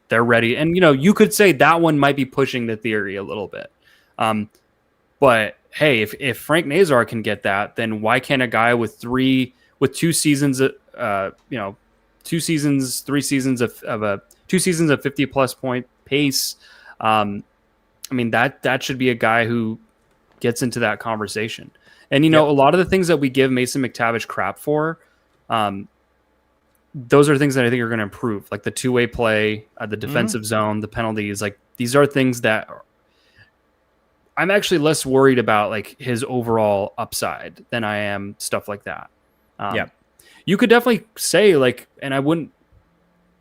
they're ready. And you could say that one might be pushing the theory a little bit. But hey, if Frank Nazar can get that, then why can't a guy with 2 seasons, 2 seasons, 3 seasons of 2 seasons of 50 plus point pace? I mean, that should be a guy who gets into that conversation. And, a lot of the things that we give Mason McTavish crap for, those are things that I think are going to improve, like the two-way play, the defensive zone, the penalties. Like these are things that I'm actually less worried about, like his overall upside than I am stuff like that. You could definitely say and I wouldn't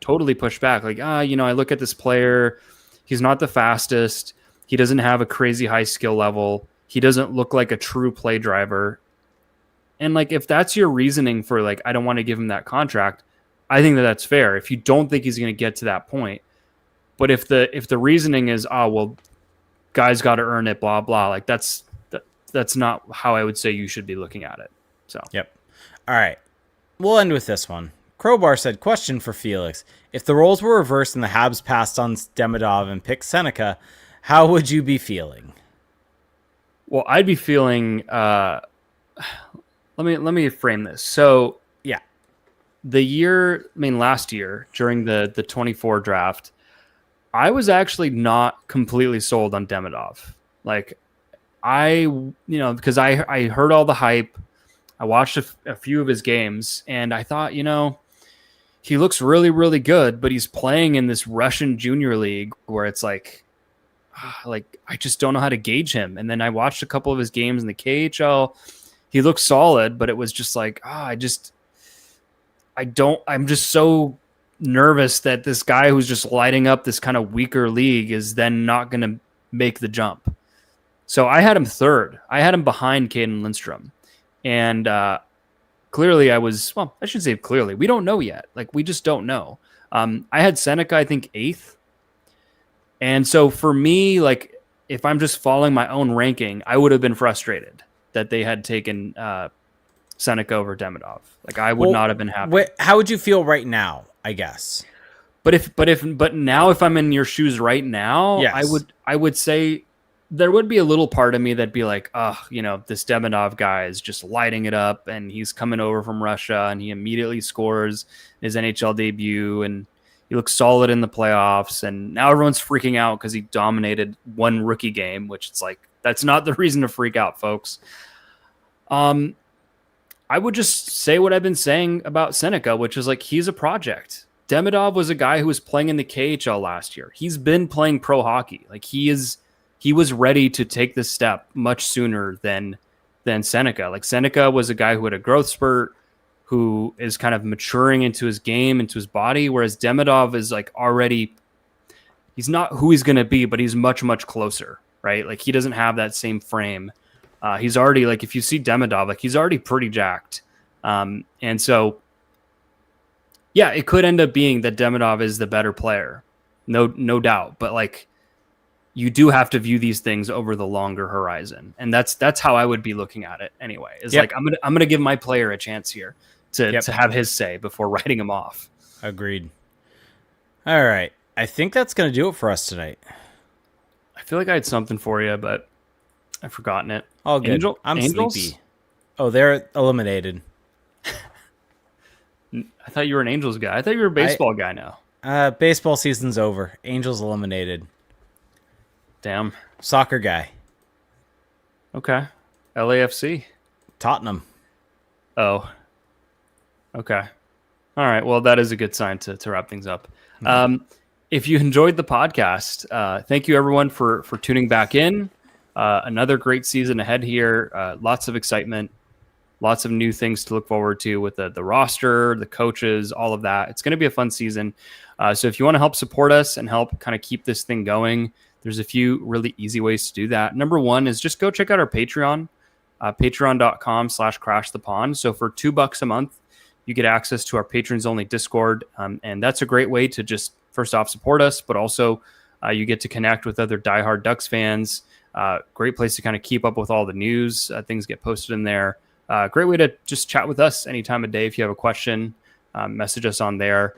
totally push back. Like, I look at this player, he's not the fastest. He doesn't have a crazy high skill level. He doesn't look like a true play driver. And if that's your reasoning for I don't want to give him that contract, I think that's fair. If you don't think he's going to get to that point, but if the reasoning is, guys got to earn it, blah, blah, that's not how I would say you should be looking at it. So, All right. We'll end with this one. Crowbar said, question for Felix. If the roles were reversed and the Habs passed on Demidov and picked Seneca, how would you be feeling? Well, I'd be feeling, let me frame this. So last year during the 24 draft, I was actually not completely sold on Demidov. Because I heard all the hype. I watched a few of his games, and I thought, he looks really, really good, but he's playing in this Russian junior league where it's I just don't know how to gauge him. And then I watched a couple of his games in the KHL. He looked solid, but it was just I'm just so nervous that this guy who's just lighting up this kind of weaker league is then not going to make the jump. So I had him third. I had him behind Caden Lindstrom. And clearly I should say clearly. We don't know yet. We just don't know. I had Seneca, I think, 8th. And so for me, if I'm just following my own ranking, I would have been frustrated that they had taken Seneca over Demidov. I would not have been happy. How would you feel right now, I guess? But now if I'm in your shoes right now, yes. I would say there would be a little part of me that'd be this Demidov guy is just lighting it up, and he's coming over from Russia, and he immediately scores his NHL debut, and he looks solid in the playoffs, and now everyone's freaking out because he dominated one rookie game, which it's that's not the reason to freak out, folks. I would just say what I've been saying about Seneca, which is he's a project. Demidov was a guy who was playing in the KHL last year. He's been playing pro hockey. He was ready to take this step much sooner than Seneca. Seneca was a guy who had a growth spurt, who is kind of maturing into his game, into his body, whereas Demidov is already, he's not who he's going to be, but he's much, much closer, right? He doesn't have that same frame. He's already if you see Demidov, he's already pretty jacked. And so, it could end up being that Demidov is the better player. No doubt. But you do have to view these things over the longer horizon. And that's how I would be looking at it anyway. Is I'm going to give my player a chance here to have his say before writing him off. Agreed. All right. I think that's going to do it for us tonight. I feel like I had something for you, but I've forgotten it. All good. I'm Angels? sleepy. Oh, they're eliminated. I thought you were an Angels guy. I thought you were a baseball guy now. Baseball season's over. Angels eliminated. Damn. Soccer guy. Okay. LAFC. Tottenham. Oh. Okay. All right. Well, that is a good sign to wrap things up. If you enjoyed the podcast, thank you everyone for tuning back in. Another great season ahead here. Lots of excitement, lots of new things to look forward to with the roster, the coaches, all of that. It's going to be a fun season. So if you want to help support us and help kind of keep this thing going, there's a few really easy ways to do that. Number one is just go check out our Patreon, patreon.com/crashthepond. So for $2 a month, you get access to our patrons only Discord. And that's a great way to just first off support us, but also you get to connect with other diehard Ducks fans. Great place to kind of keep up with all the news. Things get posted in there. Great way to just chat with us any time of day. If you have a question, message us on there.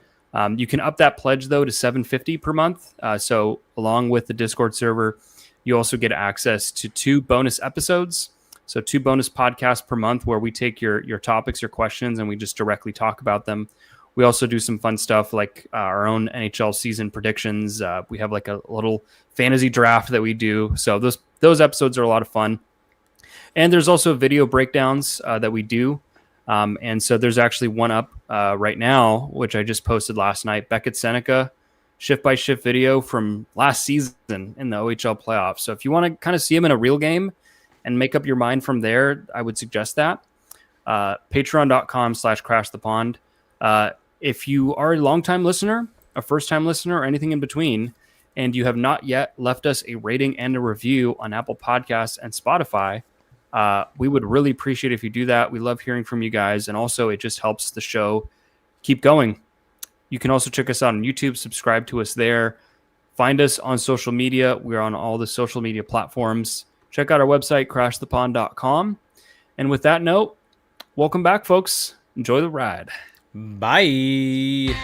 You can up that pledge though to $7.50 per month. So along with the Discord server, you also get access to 2 bonus episodes. So 2 bonus podcasts per month where we take your topics, your questions, and we just directly talk about them. We also do some fun stuff like our own NHL season predictions. We have like a little fantasy draft that we do. So those episodes are a lot of fun. And there's also video breakdowns that we do. And so there's actually one up right now, which I just posted last night. Beckett Sennecke, shift-by-shift video from last season in the OHL playoffs. So if you want to kind of see him in a real game and make up your mind from there, I would suggest that. Patreon.com/crashthepond. If you are a longtime listener, a first-time listener, or anything in between, and you have not yet left us a rating and a review on Apple Podcasts and Spotify, we would really appreciate if you do that. We love hearing from you guys, and also it just helps the show keep going. You can also check us out on YouTube, subscribe to us there. Find us on social media. We're on all the social media platforms. Check out our website, crashthepond.com. And with that note, welcome back, folks. Enjoy the ride. Bye.